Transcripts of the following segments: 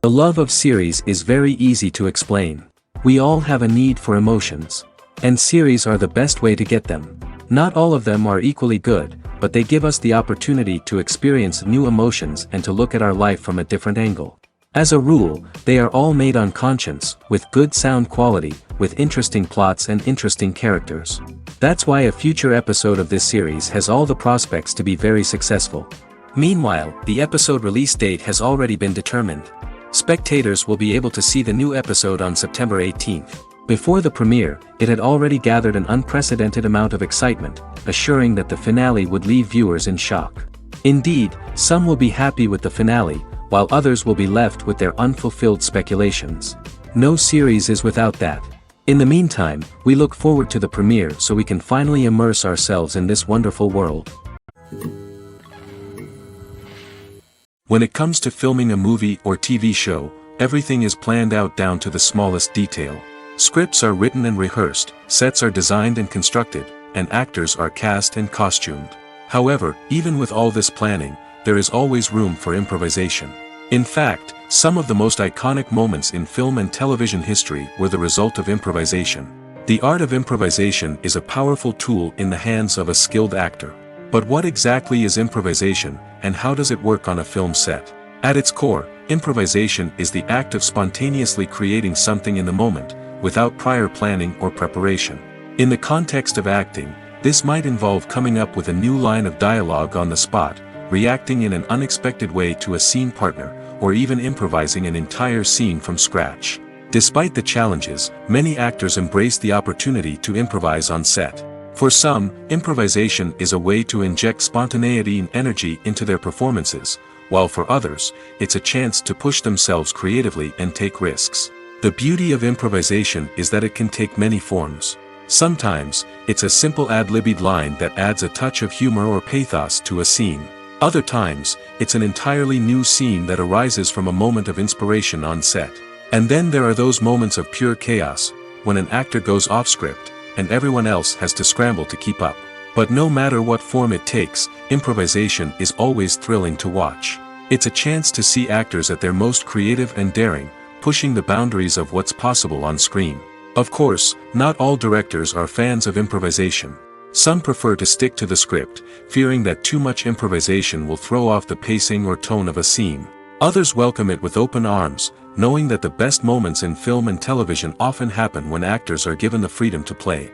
The love of series is very easy to explain. We all have a need for emotions. And series are the best way to get them. Not all of them are equally good, but they give us the opportunity to experience new emotions and to look at our life from a different angle. As a rule, they are all made on conscience, with good sound quality, with interesting plots and interesting characters. That's why a future episode of this series has all the prospects to be very successful. Meanwhile, the episode release date has already been determined. Spectators will be able to see the new episode on September 18th. Before the premiere, it had already gathered an unprecedented amount of excitement, assuring that the finale would leave viewers in shock. Indeed, some will be happy with the finale, while others will be left with their unfulfilled speculations. No series is without that. In the meantime, we look forward to the premiere so we can finally immerse ourselves in this wonderful world. When it comes to filming a movie or TV show, everything is planned out down to the smallest detail. Scripts are written and rehearsed, sets are designed and constructed, and actors are cast and costumed. However, even with all this planning, there is always room for improvisation. In fact, some of the most iconic moments in film and television history were the result of improvisation. The art of improvisation is a powerful tool in the hands of a skilled actor. But what exactly is improvisation, and how does it work on a film set? At its core, improvisation is the act of spontaneously creating something in the moment, without prior planning or preparation. In the context of acting, this might involve coming up with a new line of dialogue on the spot, reacting in an unexpected way to a scene partner, or even improvising an entire scene from scratch. Despite the challenges, many actors embrace the opportunity to improvise on set. For some, improvisation is a way to inject spontaneity and energy into their performances, while for others, it's a chance to push themselves creatively and take risks. The beauty of improvisation is that it can take many forms. Sometimes, it's a simple ad-libbed line that adds a touch of humor or pathos to a scene. Other times, it's an entirely new scene that arises from a moment of inspiration on set. And then there are those moments of pure chaos, when an actor goes off script, and everyone else has to scramble to keep up. But no matter what form it takes, improvisation is always thrilling to watch. It's a chance to see actors at their most creative and daring, pushing the boundaries of what's possible on screen. Of course, not all directors are fans of improvisation. Some prefer to stick to the script, fearing that too much improvisation will throw off the pacing or tone of a scene. Others welcome it with open arms, knowing that the best moments in film and television often happen when actors are given the freedom to play.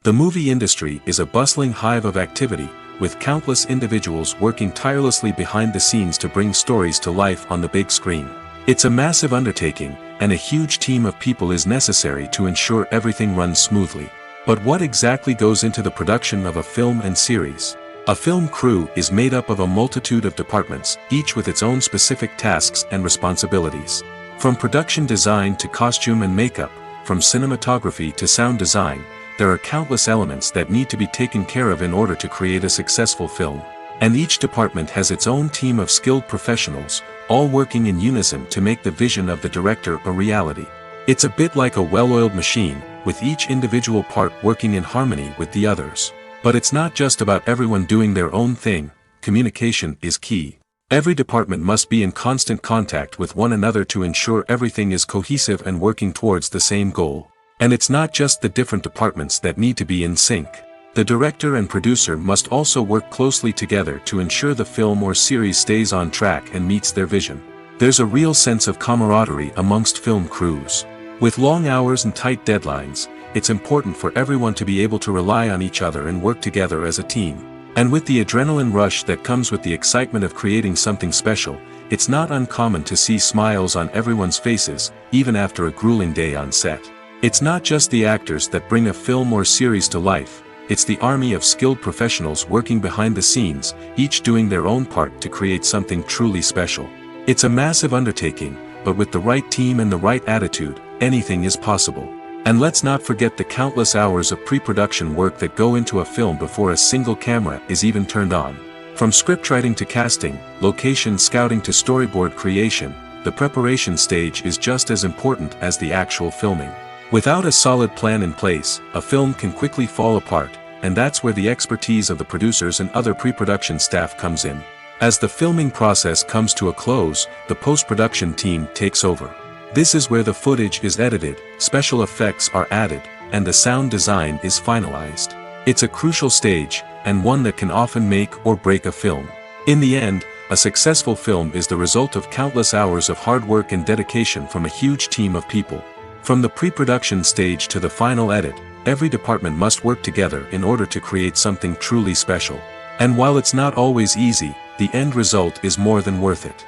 The movie industry is a bustling hive of activity, with countless individuals working tirelessly behind the scenes to bring stories to life on the big screen. It's a massive undertaking, and a huge team of people is necessary to ensure everything runs smoothly. But what exactly goes into the production of a film and series? A film crew is made up of a multitude of departments, each with its own specific tasks and responsibilities. From production design to costume and makeup, from cinematography to sound design, there are countless elements that need to be taken care of in order to create a successful film. And each department has its own team of skilled professionals, all working in unison to make the vision of the director a reality. It's a bit like a well-oiled machine, with each individual part working in harmony with the others. But it's not just about everyone doing their own thing, communication is key. Every department must be in constant contact with one another to ensure everything is cohesive and working towards the same goal. And it's not just the different departments that need to be in sync. The director and producer must also work closely together to ensure the film or series stays on track and meets their vision. There's a real sense of camaraderie amongst film crews. With long hours and tight deadlines, it's important for everyone to be able to rely on each other and work together as a team. And with the adrenaline rush that comes with the excitement of creating something special, it's not uncommon to see smiles on everyone's faces, even after a grueling day on set. It's not just the actors that bring a film or series to life, it's the army of skilled professionals working behind the scenes, each doing their own part to create something truly special. It's a massive undertaking, but with the right team and the right attitude, anything is possible. And let's not forget the countless hours of pre-production work that go into a film before a single camera is even turned on. From scriptwriting to casting, location scouting to storyboard creation, the preparation stage is just as important as the actual filming. Without a solid plan in place, a film can quickly fall apart, and that's where the expertise of the producers and other pre-production staff comes in. As the filming process comes to a close, the post-production team takes over. This is where the footage is edited, special effects are added, and the sound design is finalized. It's a crucial stage, and one that can often make or break a film. In the end, a successful film is the result of countless hours of hard work and dedication from a huge team of people. From the pre-production stage to the final edit, every department must work together in order to create something truly special. And while it's not always easy, the end result is more than worth it.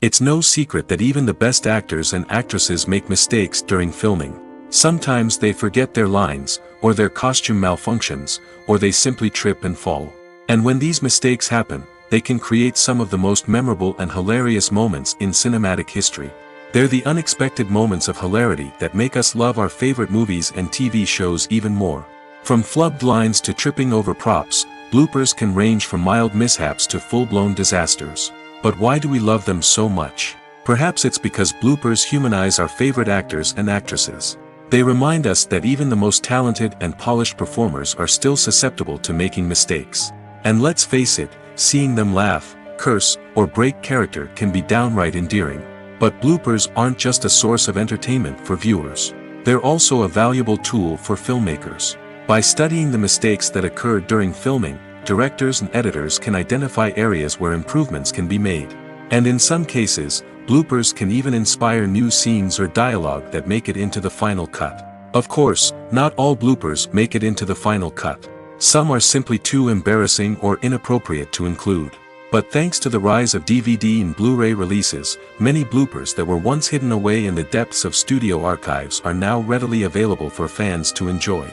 It's no secret that even the best actors and actresses make mistakes during filming. Sometimes they forget their lines, or their costume malfunctions, or they simply trip and fall. And when these mistakes happen, they can create some of the most memorable and hilarious moments in cinematic history. They're the unexpected moments of hilarity that make us love our favorite movies and TV shows even more. From flubbed lines to tripping over props, bloopers can range from mild mishaps to full-blown disasters. But why do we love them so much? Perhaps it's because bloopers humanize our favorite actors and actresses. They remind us that even the most talented and polished performers are still susceptible to making mistakes. And let's face it, seeing them laugh, curse, or break character can be downright endearing. But bloopers aren't just a source of entertainment for viewers. They're also a valuable tool for filmmakers. By studying the mistakes that occurred during filming, directors and editors can identify areas where improvements can be made. And in some cases, bloopers can even inspire new scenes or dialogue that make it into the final cut. Of course, not all bloopers make it into the final cut. Some are simply too embarrassing or inappropriate to include. But thanks to the rise of DVD and Blu-ray releases, many bloopers that were once hidden away in the depths of studio archives are now readily available for fans to enjoy.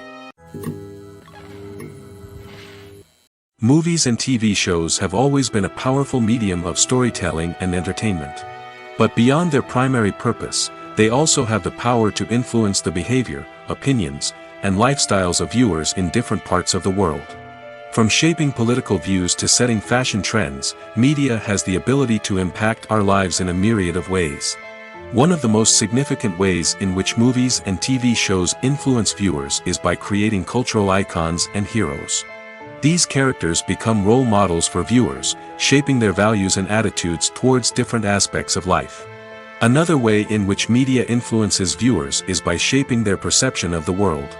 Movies and TV shows have always been a powerful medium of storytelling and entertainment. But beyond their primary purpose, they also have the power to influence the behavior, opinions, and lifestyles of viewers in different parts of the world. From shaping political views to setting fashion trends, media has the ability to impact our lives in a myriad of ways. One of the most significant ways in which movies and TV shows influence viewers is by creating cultural icons and heroes. These characters become role models for viewers, shaping their values and attitudes towards different aspects of life. Another way in which media influences viewers is by shaping their perception of the world.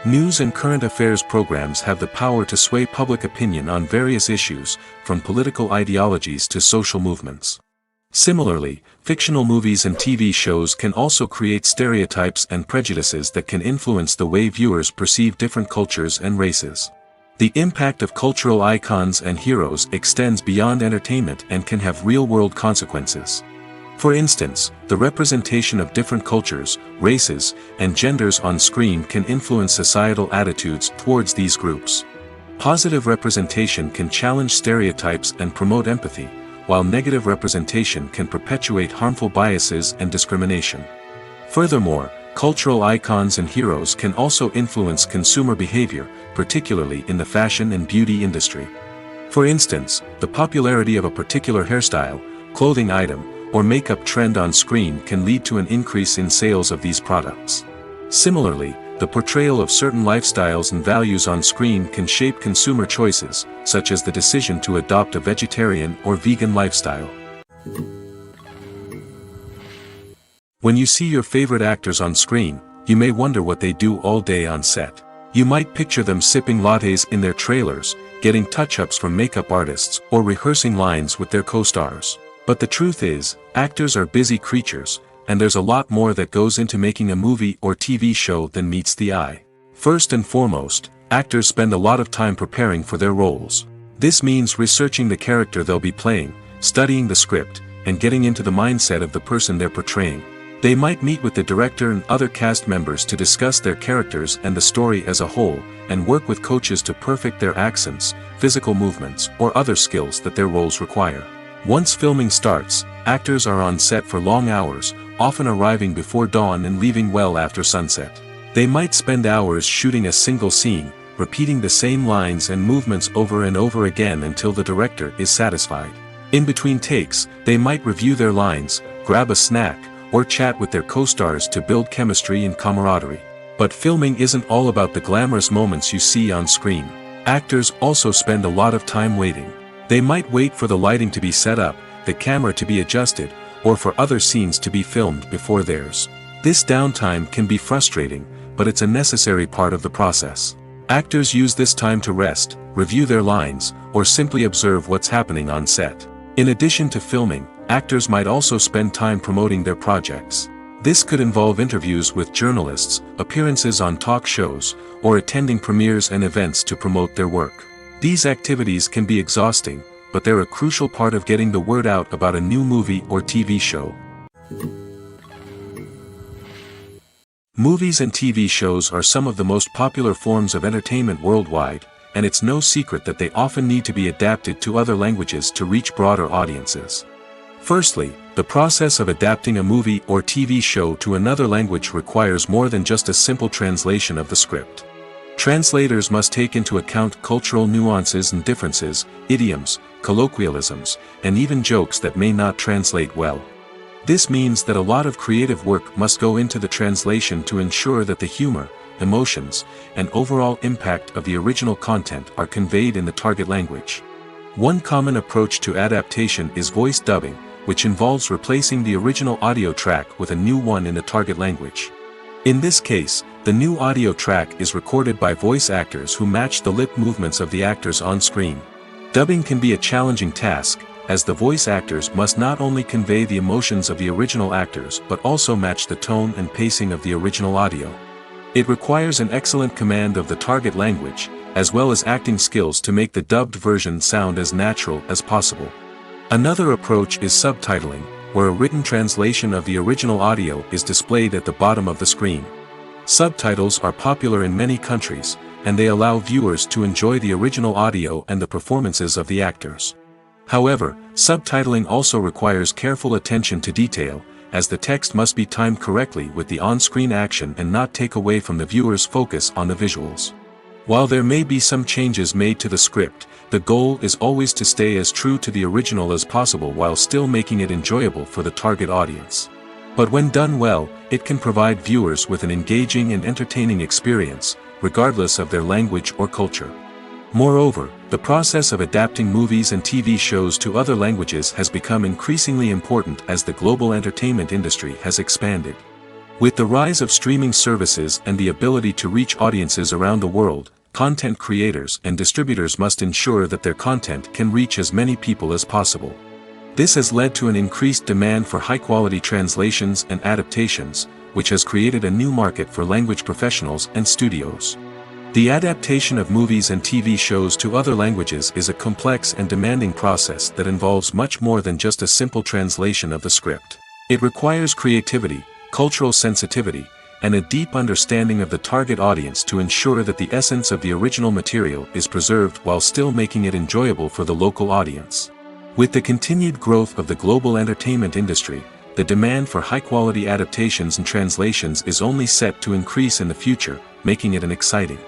News and current affairs programs have the power to sway public opinion on various issues, from political ideologies to social movements. Similarly, fictional movies and TV shows can also create stereotypes and prejudices that can influence the way viewers perceive different cultures and races. The impact of cultural icons and heroes extends beyond entertainment and can have real-world consequences. For instance, the representation of different cultures, races, and genders on screen can influence societal attitudes towards these groups. Positive representation can challenge stereotypes and promote empathy, while negative representation can perpetuate harmful biases and discrimination. Furthermore, cultural icons and heroes can also influence consumer behavior, particularly in the fashion and beauty industry. For instance, the popularity of a particular hairstyle, clothing item, or makeup trend on screen can lead to an increase in sales of these products. Similarly, the portrayal of certain lifestyles and values on screen can shape consumer choices, such as the decision to adopt a vegetarian or vegan lifestyle. When you see your favorite actors on screen, you may wonder what they do all day on set. You might picture them sipping lattes in their trailers, getting touch-ups from makeup artists, or rehearsing lines with their co-stars. But the truth is, actors are busy creatures, and there's a lot more that goes into making a movie or TV show than meets the eye. First and foremost, actors spend a lot of time preparing for their roles. This means researching the character they'll be playing, studying the script, and getting into the mindset of the person they're portraying. They might meet with the director and other cast members to discuss their characters and the story as a whole, and work with coaches to perfect their accents, physical movements, or other skills that their roles require. Once filming starts, actors are on set for long hours, often arriving before dawn and leaving well after sunset. They might spend hours shooting a single scene, repeating the same lines and movements over and over again until the director is satisfied. In between takes, they might review their lines, grab a snack, or chat with their co-stars to build chemistry and camaraderie. But filming isn't all about the glamorous moments you see on screen. Actors also spend a lot of time waiting. They might wait for the lighting to be set up, the camera to be adjusted, or for other scenes to be filmed before theirs. This downtime can be frustrating, but it's a necessary part of the process. Actors use this time to rest, review their lines, or simply observe what's happening on set. In addition to filming, actors might also spend time promoting their projects. This could involve interviews with journalists, appearances on talk shows, or attending premieres and events to promote their work. These activities can be exhausting, but they're a crucial part of getting the word out about a new movie or TV show. Movies and TV shows are some of the most popular forms of entertainment worldwide, and it's no secret that they often need to be adapted to other languages to reach broader audiences. Firstly, the process of adapting a movie or TV show to another language requires more than just a simple translation of the script. Translators must take into account cultural nuances and differences, idioms, colloquialisms, and even jokes that may not translate well. This means that a lot of creative work must go into the translation to ensure that the humor, emotions, and overall impact of the original content are conveyed in the target language. One common approach to adaptation is voice dubbing, which involves replacing the original audio track with a new one in the target language. In this case, the new audio track is recorded by voice actors who match the lip movements of the actors on screen. Dubbing can be a challenging task, as the voice actors must not only convey the emotions of the original actors but also match the tone and pacing of the original audio. It requires an excellent command of the target language, as well as acting skills to make the dubbed version sound as natural as possible. Another approach is subtitling, where a written translation of the original audio is displayed at the bottom of the screen. Subtitles are popular in many countries, and they allow viewers to enjoy the original audio and the performances of the actors. However, subtitling also requires careful attention to detail, as the text must be timed correctly with the on-screen action and not take away from the viewer's focus on the visuals. While there may be some changes made to the script, the goal is always to stay as true to the original as possible while still making it enjoyable for the target audience. But when done well, it can provide viewers with an engaging and entertaining experience, regardless of their language or culture. Moreover, the process of adapting movies and TV shows to other languages has become increasingly important as the global entertainment industry has expanded. With the rise of streaming services and the ability to reach audiences around the world, content creators and distributors must ensure that their content can reach as many people as possible. This has led to an increased demand for high-quality translations and adaptations, which has created a new market for language professionals and studios. The adaptation of movies and TV shows to other languages is a complex and demanding process that involves much more than just a simple translation of the script. It requires creativity, cultural sensitivity, and a deep understanding of the target audience to ensure that the essence of the original material is preserved while still making it enjoyable for the local audience. With the continued growth of the global entertainment industry, the demand for high-quality adaptations and translations is only set to increase in the future, making it an exciting.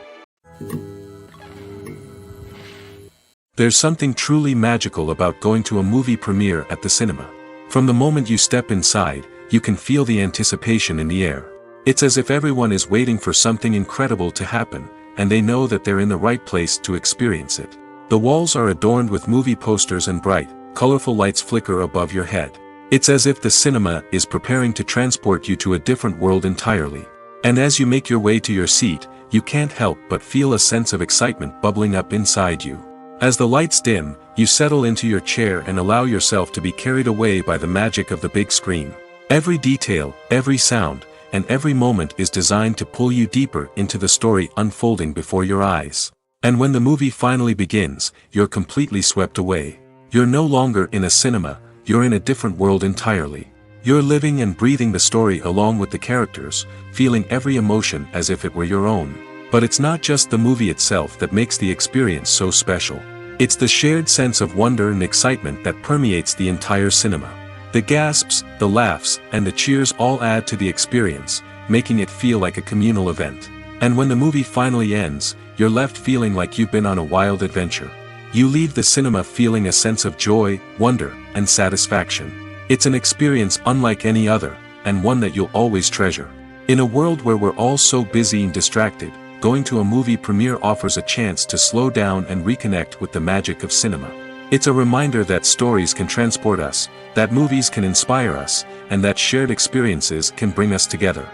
There's something truly magical about going to a movie premiere at the cinema. From the moment you step inside, you can feel the anticipation in the air. It's as if everyone is waiting for something incredible to happen, and they know that they're in the right place to experience it. The walls are adorned with movie posters and bright, colorful lights flicker above your head. It's as if the cinema is preparing to transport you to a different world entirely. And as you make your way to your seat, you can't help but feel a sense of excitement bubbling up inside you. As the lights dim, you settle into your chair and allow yourself to be carried away by the magic of the big screen. Every detail, every sound, and every moment is designed to pull you deeper into the story unfolding before your eyes. And when the movie finally begins, you're completely swept away. You're no longer in a cinema, you're in a different world entirely. You're living and breathing the story along with the characters, feeling every emotion as if it were your own. But it's not just the movie itself that makes the experience so special. It's the shared sense of wonder and excitement that permeates the entire cinema. The gasps, the laughs, and the cheers all add to the experience, making it feel like a communal event. And when the movie finally ends, you're left feeling like you've been on a wild adventure. You leave the cinema feeling a sense of joy, wonder, and satisfaction. It's an experience unlike any other, and one that you'll always treasure. In a world where we're all so busy and distracted, going to a movie premiere offers a chance to slow down and reconnect with the magic of cinema. It's a reminder that stories can transport us, that movies can inspire us, and that shared experiences can bring us together.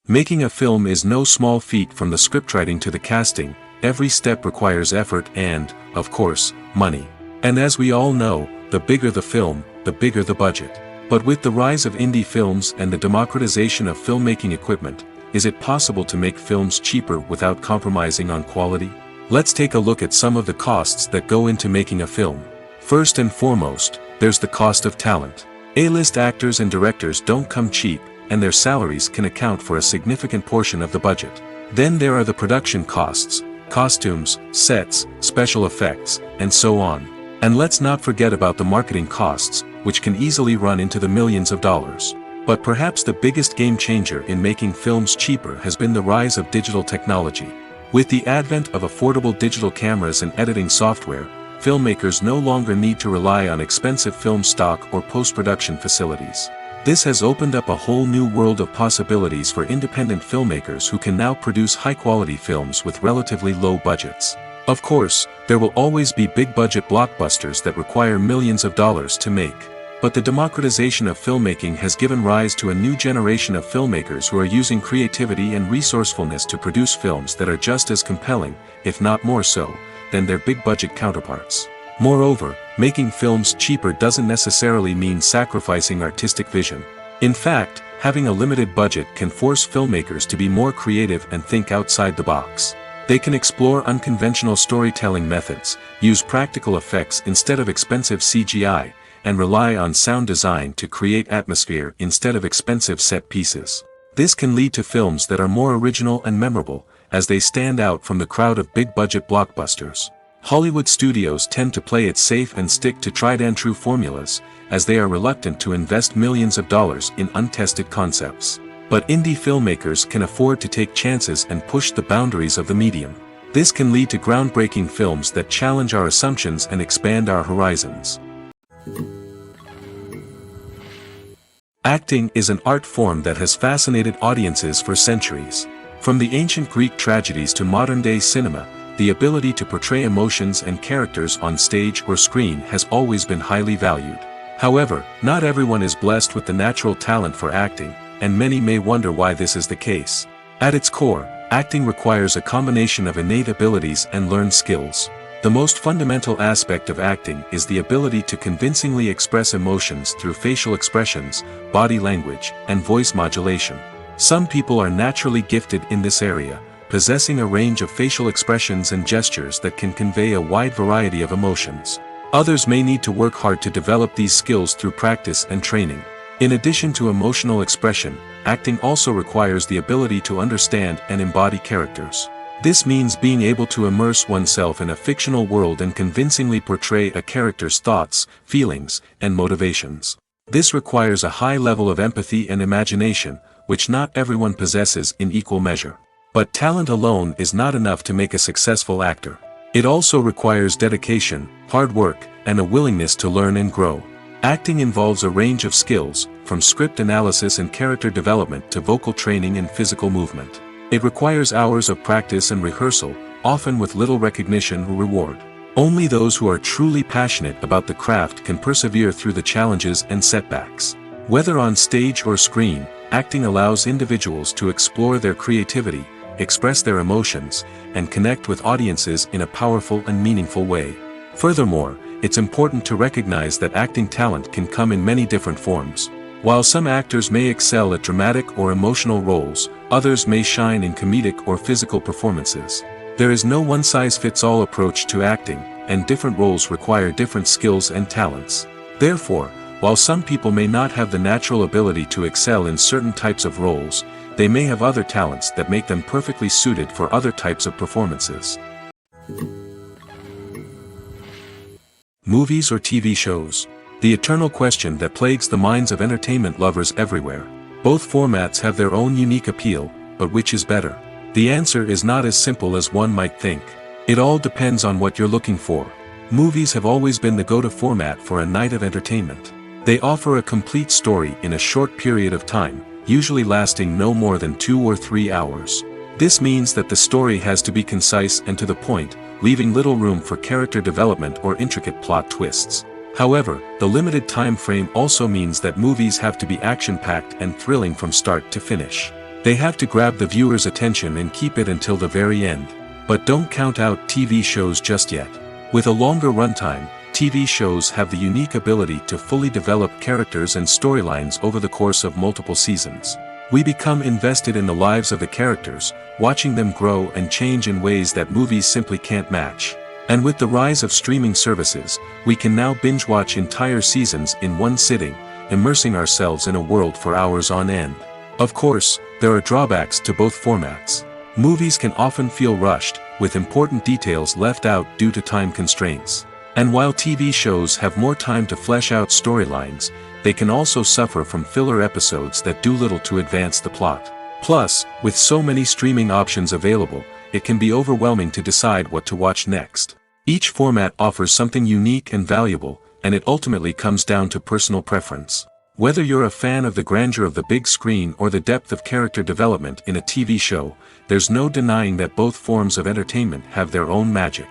Making a film is no small feat. From the scriptwriting to the casting, every step requires effort and, of course, money. And as we all know, the bigger the film, the bigger the budget. But with the rise of indie films and the democratization of filmmaking equipment, is it possible to make films cheaper without compromising on quality? Let's take a look at some of the costs that go into making a film. First and foremost, there's the cost of talent. A-list actors and directors don't come cheap, and their salaries can account for a significant portion of the budget. Then there are the production costs, costumes, sets, special effects, and so on. And let's not forget about the marketing costs, which can easily run into the millions of dollars. But perhaps the biggest game changer in making films cheaper has been the rise of digital technology. With the advent of affordable digital cameras and editing software, filmmakers no longer need to rely on expensive film stock or post-production facilities. This has opened up a whole new world of possibilities for independent filmmakers who can now produce high-quality films with relatively low budgets. Of course, there will always be big-budget blockbusters that require millions of dollars to make. But the democratization of filmmaking has given rise to a new generation of filmmakers who are using creativity and resourcefulness to produce films that are just as compelling, if not more so, than their big-budget counterparts. Moreover, making films cheaper doesn't necessarily mean sacrificing artistic vision. In fact, having a limited budget can force filmmakers to be more creative and think outside the box. They can explore unconventional storytelling methods, use practical effects instead of expensive CGI, and rely on sound design to create atmosphere instead of expensive set pieces. This can lead to films that are more original and memorable, as they stand out from the crowd of big-budget blockbusters. Hollywood studios tend to play it safe and stick to tried-and-true formulas, as they are reluctant to invest millions of dollars in untested concepts. But indie filmmakers can afford to take chances and push the boundaries of the medium. This can lead to groundbreaking films that challenge our assumptions and expand our horizons. Acting is an art form that has fascinated audiences for centuries. From the ancient Greek tragedies to modern-day cinema, the ability to portray emotions and characters on stage or screen has always been highly valued. However, not everyone is blessed with the natural talent for acting, and many may wonder why this is the case. At its core, acting requires a combination of innate abilities and learned skills. The most fundamental aspect of acting is the ability to convincingly express emotions through facial expressions, body language, and voice modulation. Some people are naturally gifted in this area, possessing a range of facial expressions and gestures that can convey a wide variety of emotions. Others may need to work hard to develop these skills through practice and training. In addition to emotional expression, acting also requires the ability to understand and embody characters. This means being able to immerse oneself in a fictional world and convincingly portray a character's thoughts, feelings, and motivations. This requires a high level of empathy and imagination, which not everyone possesses in equal measure. But talent alone is not enough to make a successful actor. It also requires dedication, hard work, and a willingness to learn and grow. Acting involves a range of skills, from script analysis and character development to vocal training and physical movement. It requires hours of practice and rehearsal, often with little recognition or reward. Only those who are truly passionate about the craft can persevere through the challenges and setbacks. Whether on stage or screen, acting allows individuals to explore their creativity, express their emotions, and connect with audiences in a powerful and meaningful way. Furthermore, it's important to recognize that acting talent can come in many different forms. While some actors may excel at dramatic or emotional roles, others may shine in comedic or physical performances. There is no one-size-fits-all approach to acting, and different roles require different skills and talents. Therefore, while some people may not have the natural ability to excel in certain types of roles, they may have other talents that make them perfectly suited for other types of performances. Movies or TV shows? The eternal question that plagues the minds of entertainment lovers everywhere. Both formats have their own unique appeal, but which is better? The answer is not as simple as one might think. It all depends on what you're looking for. Movies have always been the go-to format for a night of entertainment. They offer a complete story in a short period of time, usually lasting no more than 2 or 3 hours. This means that the story has to be concise and to the point, leaving little room for character development or intricate plot twists. However, the limited time frame also means that movies have to be action-packed and thrilling from start to finish. They have to grab the viewer's attention and keep it until the very end. But don't count out TV shows just yet. With a longer runtime, TV shows have the unique ability to fully develop characters and storylines over the course of multiple seasons. We become invested in the lives of the characters, watching them grow and change in ways that movies simply can't match. And with the rise of streaming services, we can now binge-watch entire seasons in one sitting, immersing ourselves in a world for hours on end. Of course, there are drawbacks to both formats. Movies can often feel rushed, with important details left out due to time constraints. And while TV shows have more time to flesh out storylines, they can also suffer from filler episodes that do little to advance the plot. Plus, with so many streaming options available, it can be overwhelming to decide what to watch next. Each format offers something unique and valuable, and it ultimately comes down to personal preference. Whether you're a fan of the grandeur of the big screen or the depth of character development in a TV show, there's no denying that both forms of entertainment have their own magic.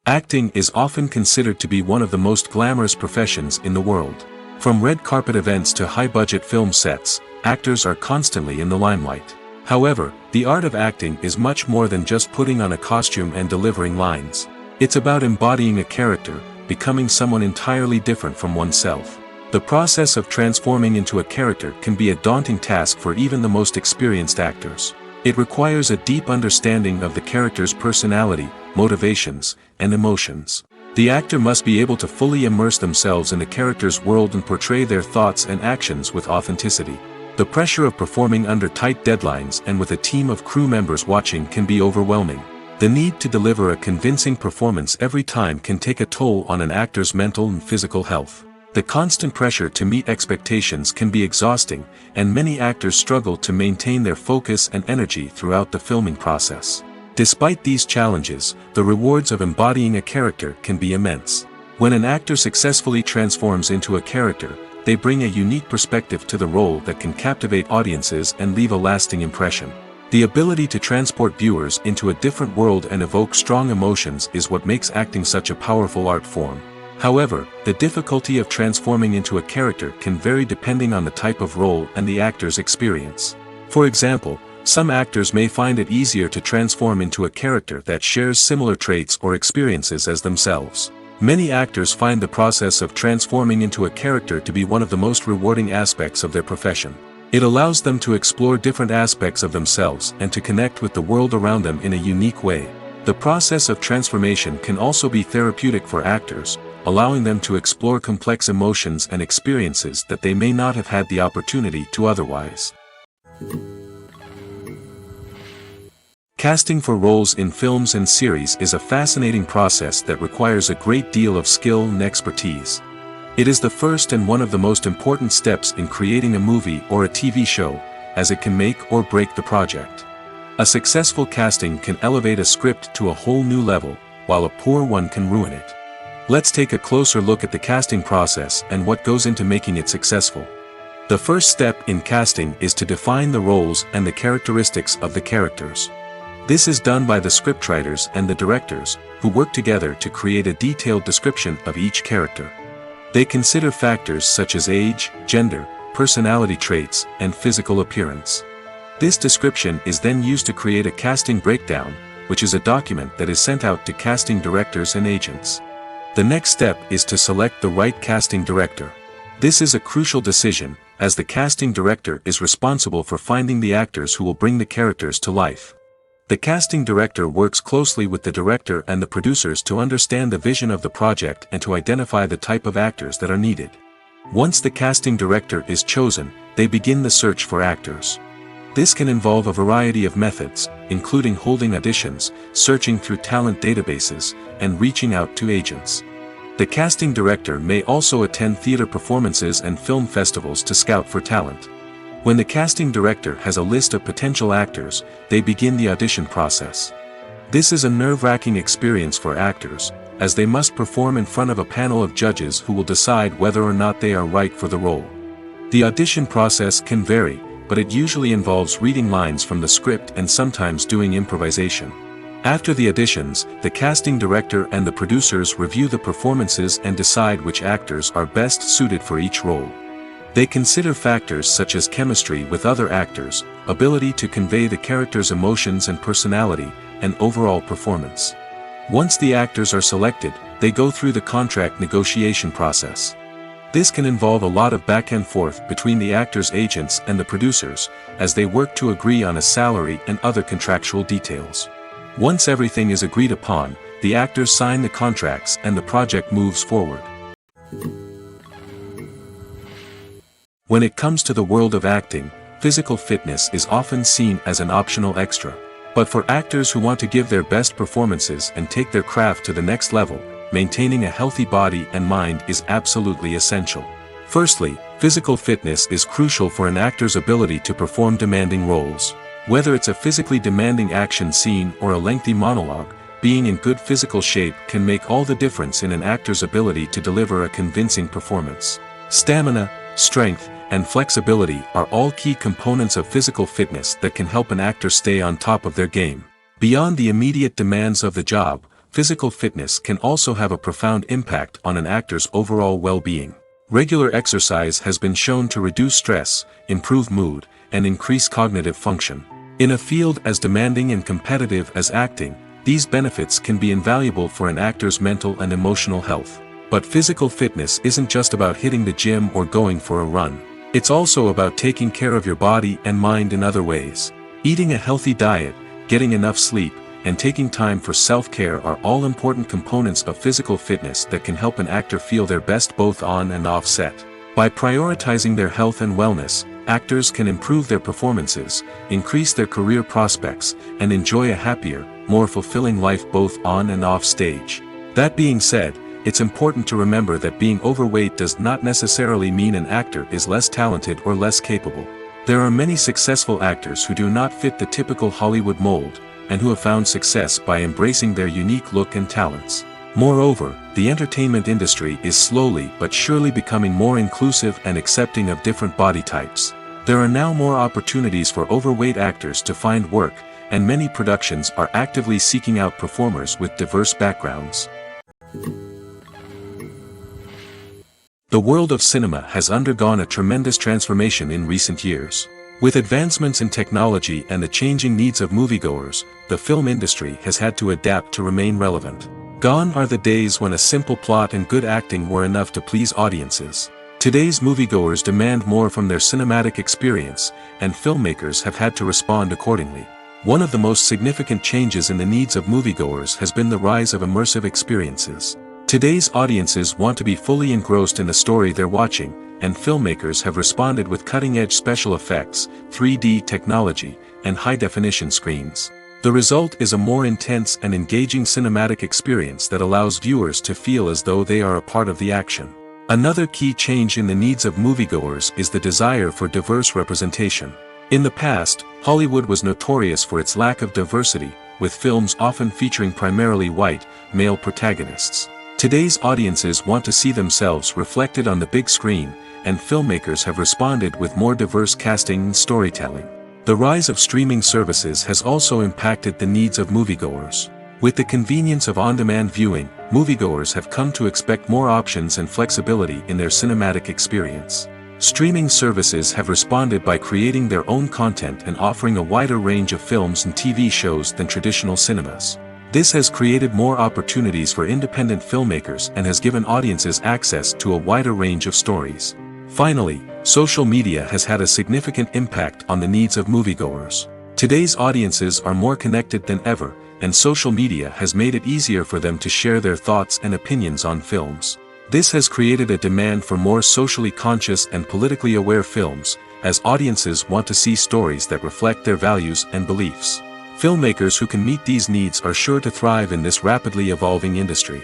Acting is often considered to be one of the most glamorous professions in the world. From red carpet events to high-budget film sets, actors are constantly in the limelight. However, the art of acting is much more than just putting on a costume and delivering lines. It's about embodying a character, becoming someone entirely different from oneself. The process of transforming into a character can be a daunting task for even the most experienced actors. It requires a deep understanding of the character's personality, motivations, and emotions. The actor must be able to fully immerse themselves in the character's world and portray their thoughts and actions with authenticity. The pressure of performing under tight deadlines and with a team of crew members watching can be overwhelming. The need to deliver a convincing performance every time can take a toll on an actor's mental and physical health. The constant pressure to meet expectations can be exhausting, and many actors struggle to maintain their focus and energy throughout the filming process. Despite these challenges, the rewards of embodying a character can be immense. When an actor successfully transforms into a character, they bring a unique perspective to the role that can captivate audiences and leave a lasting impression. The ability to transport viewers into a different world and evoke strong emotions is what makes acting such a powerful art form. However, the difficulty of transforming into a character can vary depending on the type of role and the actor's experience. For example, some actors may find it easier to transform into a character that shares similar traits or experiences as themselves. Many actors find the process of transforming into a character to be one of the most rewarding aspects of their profession. It allows them to explore different aspects of themselves and to connect with the world around them in a unique way. The process of transformation can also be therapeutic for actors, allowing them to explore complex emotions and experiences that they may not have had the opportunity to otherwise. Casting for roles in films and series is a fascinating process that requires a great deal of skill and expertise. It is the first and one of the most important steps in creating a movie or a TV show, as it can make or break the project. A successful casting can elevate a script to a whole new level, while a poor one can ruin it. Let's take a closer look at the casting process and what goes into making it successful. The first step in casting is to define the roles and the characteristics of the characters. This is done by the scriptwriters and the directors, who work together to create a detailed description of each character. They consider factors such as age, gender, personality traits, and physical appearance. This description is then used to create a casting breakdown, which is a document that is sent out to casting directors and agents. The next step is to select the right casting director. This is a crucial decision, as the casting director is responsible for finding the actors who will bring the characters to life. The casting director works closely with the director and the producers to understand the vision of the project and to identify the type of actors that are needed. Once the casting director is chosen, they begin the search for actors. This can involve a variety of methods, including holding auditions, searching through talent databases, and reaching out to agents. The casting director may also attend theater performances and film festivals to scout for talent. When the casting director has a list of potential actors, they begin the audition process. This is a nerve-wracking experience for actors, as they must perform in front of a panel of judges who will decide whether or not they are right for the role. The audition process can vary, but it usually involves reading lines from the script and sometimes doing improvisation. After the auditions, the casting director and the producers review the performances and decide which actors are best suited for each role. They consider factors such as chemistry with other actors, ability to convey the character's emotions and personality, and overall performance. Once the actors are selected, they go through the contract negotiation process. This can involve a lot of back and forth between the actors' agents and the producers, as they work to agree on a salary and other contractual details. Once everything is agreed upon, the actors sign the contracts and the project moves forward. When it comes to the world of acting, physical fitness is often seen as an optional extra. But for actors who want to give their best performances and take their craft to the next level, maintaining a healthy body and mind is absolutely essential. Firstly, physical fitness is crucial for an actor's ability to perform demanding roles. Whether it's a physically demanding action scene or a lengthy monologue, being in good physical shape can make all the difference in an actor's ability to deliver a convincing performance. Stamina, strength, and flexibility are all key components of physical fitness that can help an actor stay on top of their game. Beyond the immediate demands of the job, physical fitness can also have a profound impact on an actor's overall well-being. Regular exercise has been shown to reduce stress, improve mood, and increase cognitive function. In a field as demanding and competitive as acting, these benefits can be invaluable for an actor's mental and emotional health. But physical fitness isn't just about hitting the gym or going for a run. It's also about taking care of your body and mind in other ways. Eating a healthy diet, getting enough sleep, and taking time for self-care are all important components of physical fitness that can help an actor feel their best both on and off set. By prioritizing their health and wellness, actors can improve their performances, increase their career prospects, and enjoy a happier, more fulfilling life both on and off stage. That being said, it's important to remember that being overweight does not necessarily mean an actor is less talented or less capable. There are many successful actors who do not fit the typical Hollywood mold, and who have found success by embracing their unique look and talents. Moreover, the entertainment industry is slowly but surely becoming more inclusive and accepting of different body types. There are now more opportunities for overweight actors to find work, and many productions are actively seeking out performers with diverse backgrounds. The world of cinema has undergone a tremendous transformation in recent years. With advancements in technology and the changing needs of moviegoers, the film industry has had to adapt to remain relevant. Gone are the days when a simple plot and good acting were enough to please audiences. Today's moviegoers demand more from their cinematic experience, and filmmakers have had to respond accordingly. One of the most significant changes in the needs of moviegoers has been the rise of immersive experiences. Today's audiences want to be fully engrossed in the story they're watching, and filmmakers have responded with cutting-edge special effects, 3D technology, and high-definition screens. The result is a more intense and engaging cinematic experience that allows viewers to feel as though they are a part of the action. Another key change in the needs of moviegoers is the desire for diverse representation. In the past, Hollywood was notorious for its lack of diversity, with films often featuring primarily white, male protagonists. Today's audiences want to see themselves reflected on the big screen, and filmmakers have responded with more diverse casting and storytelling. The rise of streaming services has also impacted the needs of moviegoers. With the convenience of on-demand viewing, moviegoers have come to expect more options and flexibility in their cinematic experience. Streaming services have responded by creating their own content and offering a wider range of films and TV shows than traditional cinemas. This has created more opportunities for independent filmmakers and has given audiences access to a wider range of stories. Finally, social media has had a significant impact on the needs of moviegoers. Today's audiences are more connected than ever, and social media has made it easier for them to share their thoughts and opinions on films. This has created a demand for more socially conscious and politically aware films, as audiences want to see stories that reflect their values and beliefs. Filmmakers who can meet these needs are sure to thrive in this rapidly evolving industry.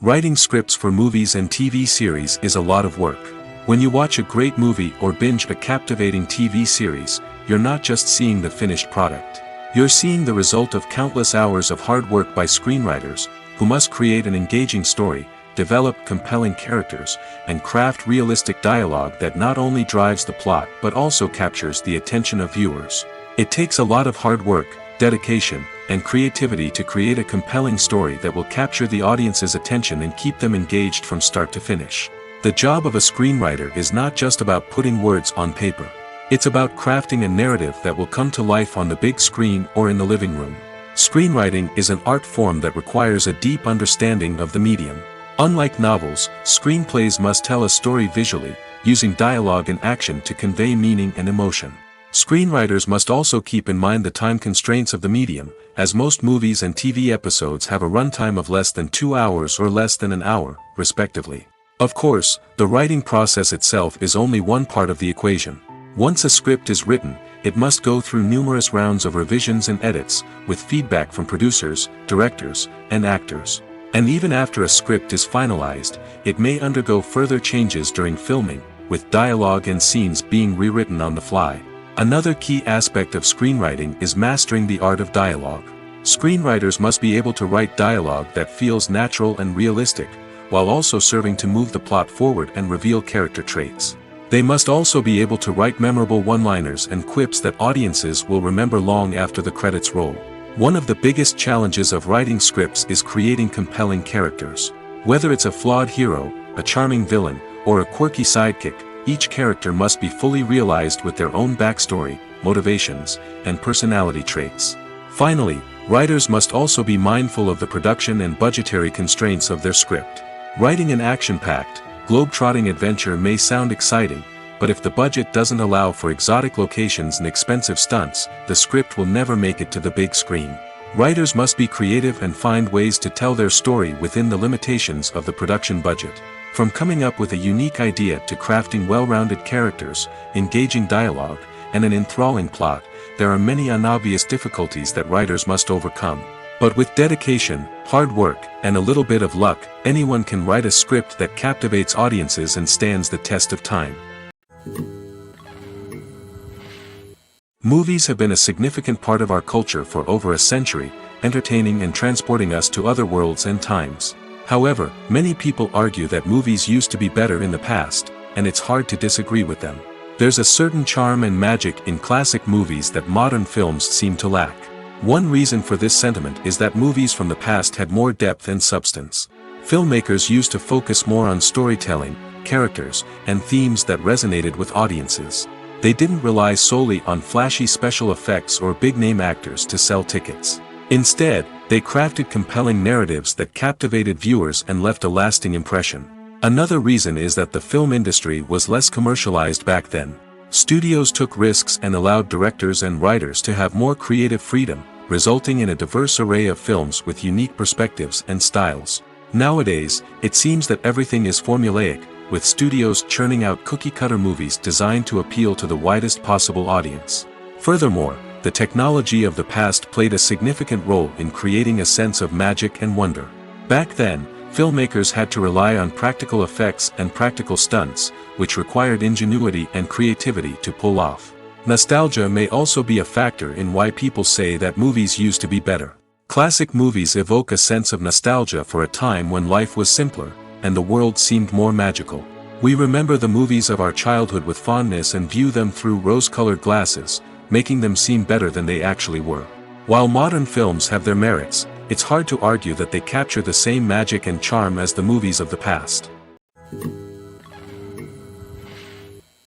Writing scripts for movies and TV series is a lot of work. When you watch a great movie or binge a captivating TV series, you're not just seeing the finished product. You're seeing the result of countless hours of hard work by screenwriters, who must create an engaging story, develop compelling characters, and craft realistic dialogue that not only drives the plot but also captures the attention of viewers. It takes a lot of hard work, dedication, and creativity to create a compelling story that will capture the audience's attention and keep them engaged from start to finish. The job of a screenwriter is not just about putting words on paper. It's about crafting a narrative that will come to life on the big screen or in the living room. Screenwriting is an art form that requires a deep understanding of the medium. Unlike novels, screenplays must tell a story visually, using dialogue and action to convey meaning and emotion. Screenwriters must also keep in mind the time constraints of the medium, as most movies and TV episodes have a runtime of less than 2 hours or less than an hour, respectively. Of course, the writing process itself is only one part of the equation. Once a script is written, it must go through numerous rounds of revisions and edits, with feedback from producers, directors, and actors. And even after a script is finalized, it may undergo further changes during filming, with dialogue and scenes being rewritten on the fly. Another key aspect of screenwriting is mastering the art of dialogue. Screenwriters must be able to write dialogue that feels natural and realistic, while also serving to move the plot forward and reveal character traits. They must also be able to write memorable one-liners and quips that audiences will remember long after the credits roll. One of the biggest challenges of writing scripts is creating compelling characters. Whether it's a flawed hero, a charming villain, or a quirky sidekick, each character must be fully realized with their own backstory, motivations, and personality traits. Finally, writers must also be mindful of the production and budgetary constraints of their script. Writing an action-packed, globe-trotting adventure may sound exciting, but if the budget doesn't allow for exotic locations and expensive stunts, the script will never make it to the big screen. Writers must be creative and find ways to tell their story within the limitations of the production budget. From coming up with a unique idea to crafting well-rounded characters, engaging dialogue, and an enthralling plot, there are many unobvious difficulties that writers must overcome. But with dedication, hard work, and a little bit of luck, anyone can write a script that captivates audiences and stands the test of time. Movies have been a significant part of our culture for over a century, entertaining and transporting us to other worlds and times. However, many people argue that movies used to be better in the past, and it's hard to disagree with them. There's a certain charm and magic in classic movies that modern films seem to lack. One reason for this sentiment is that movies from the past had more depth and substance. Filmmakers used to focus more on storytelling, characters, and themes that resonated with audiences. They didn't rely solely on flashy special effects or big-name actors to sell tickets. Instead, they crafted compelling narratives that captivated viewers and left a lasting impression. Another reason is that the film industry was less commercialized back then. Studios took risks and allowed directors and writers to have more creative freedom, resulting in a diverse array of films with unique perspectives and styles. Nowadays, it seems that everything is formulaic, with studios churning out cookie-cutter movies designed to appeal to the widest possible audience. Furthermore, the technology of the past played a significant role in creating a sense of magic and wonder. Back then, filmmakers had to rely on practical effects and practical stunts, which required ingenuity and creativity to pull off. Nostalgia may also be a factor in why people say that movies used to be better. Classic movies evoke a sense of nostalgia for a time when life was simpler, and the world seemed more magical. We remember the movies of our childhood with fondness and view them through rose-colored glasses, making them seem better than they actually were. While modern films have their merits, it's hard to argue that they capture the same magic and charm as the movies of the past.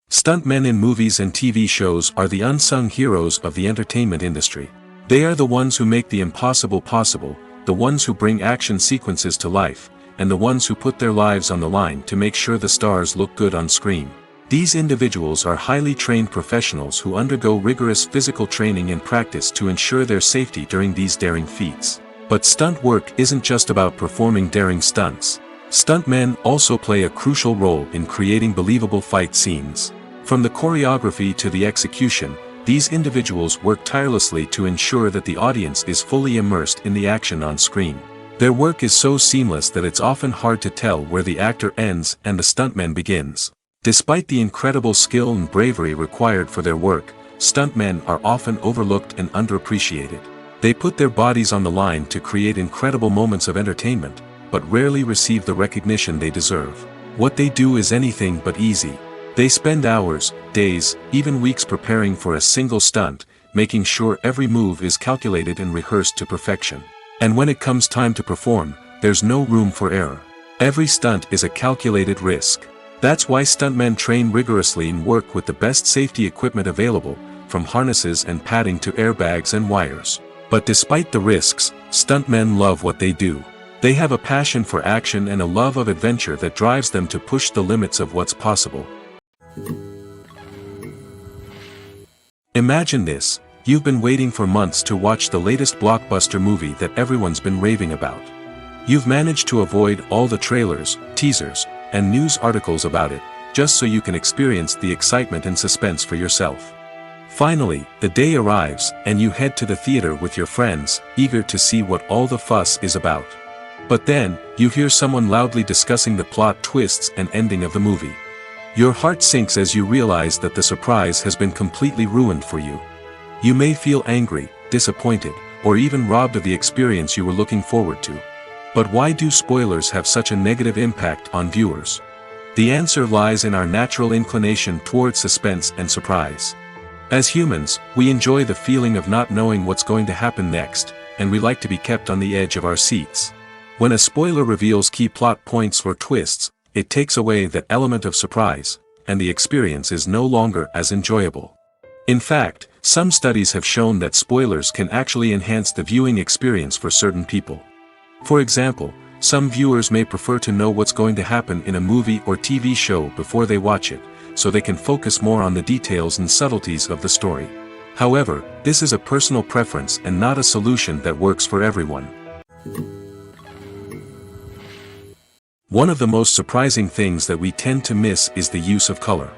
Stuntmen in movies and TV shows are the unsung heroes of the entertainment industry. They are the ones who make the impossible possible, the ones who bring action sequences to life, and the ones who put their lives on the line to make sure the stars look good on screen. These individuals are highly trained professionals who undergo rigorous physical training and practice to ensure their safety during these daring feats. But stunt work isn't just about performing daring stunts. Stuntmen also play a crucial role in creating believable fight scenes. From the choreography to the execution, these individuals work tirelessly to ensure that the audience is fully immersed in the action on screen. Their work is so seamless that it's often hard to tell where the actor ends and the stuntman begins. Despite the incredible skill and bravery required for their work, stuntmen are often overlooked and underappreciated. They put their bodies on the line to create incredible moments of entertainment, but rarely receive the recognition they deserve. What they do is anything but easy. They spend hours, days, even weeks preparing for a single stunt, making sure every move is calculated and rehearsed to perfection. And when it comes time to perform, there's no room for error. Every stunt is a calculated risk. That's why stuntmen train rigorously and work with the best safety equipment available, from harnesses and padding to airbags and wires. But despite the risks, stuntmen love what they do. They have a passion for action and a love of adventure that drives them to push the limits of what's possible. Imagine this: you've been waiting for months to watch the latest blockbuster movie that everyone's been raving about. You've managed to avoid all the trailers, teasers, and news articles about it, just so you can experience the excitement and suspense for yourself. Finally, the day arrives, and you head to the theater with your friends, eager to see what all the fuss is about. But then, you hear someone loudly discussing the plot twists and ending of the movie. Your heart sinks as you realize that the surprise has been completely ruined for you. You may feel angry, disappointed, or even robbed of the experience you were looking forward to. But why do spoilers have such a negative impact on viewers? The answer lies in our natural inclination toward suspense and surprise. As humans, we enjoy the feeling of not knowing what's going to happen next, and we like to be kept on the edge of our seats. When a spoiler reveals key plot points or twists, it takes away that element of surprise, and the experience is no longer as enjoyable. In fact, some studies have shown that spoilers can actually enhance the viewing experience for certain people. For example, some viewers may prefer to know what's going to happen in a movie or TV show before they watch it, so they can focus more on the details and subtleties of the story. However, this is a personal preference and not a solution that works for everyone. One of the most surprising things that we tend to miss is the use of color.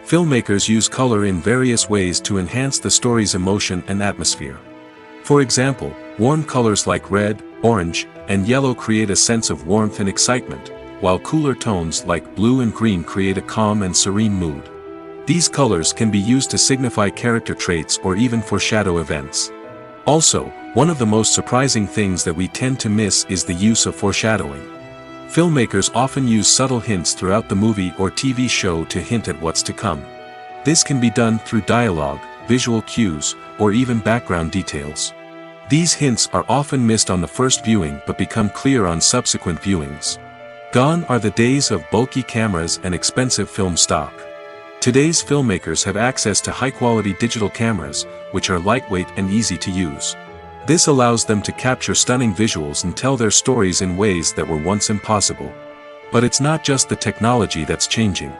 Filmmakers use color in various ways to enhance the story's emotion and atmosphere. For example, warm colors like red, orange, and yellow create a sense of warmth and excitement, while cooler tones like blue and green create a calm and serene mood. These colors can be used to signify character traits or even foreshadow events. Also, one of the most surprising things that we tend to miss is the use of foreshadowing. Filmmakers often use subtle hints throughout the movie or TV show to hint at what's to come. This can be done through dialogue, visual cues, or even background details. These hints are often missed on the first viewing but become clear on subsequent viewings. Gone are the days of bulky cameras and expensive film stock. Today's filmmakers have access to high-quality digital cameras, which are lightweight and easy to use. This allows them to capture stunning visuals and tell their stories in ways that were once impossible. But it's not just the technology that's changing.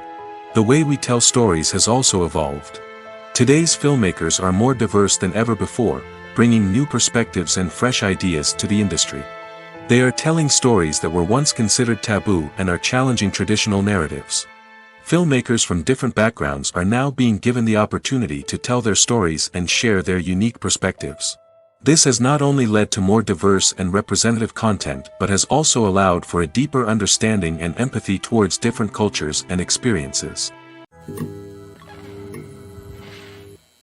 The way we tell stories has also evolved. Today's filmmakers are more diverse than ever before, bringing new perspectives and fresh ideas to the industry. They are telling stories that were once considered taboo and are challenging traditional narratives. Filmmakers from different backgrounds are now being given the opportunity to tell their stories and share their unique perspectives. This has not only led to more diverse and representative content but has also allowed for a deeper understanding and empathy towards different cultures and experiences.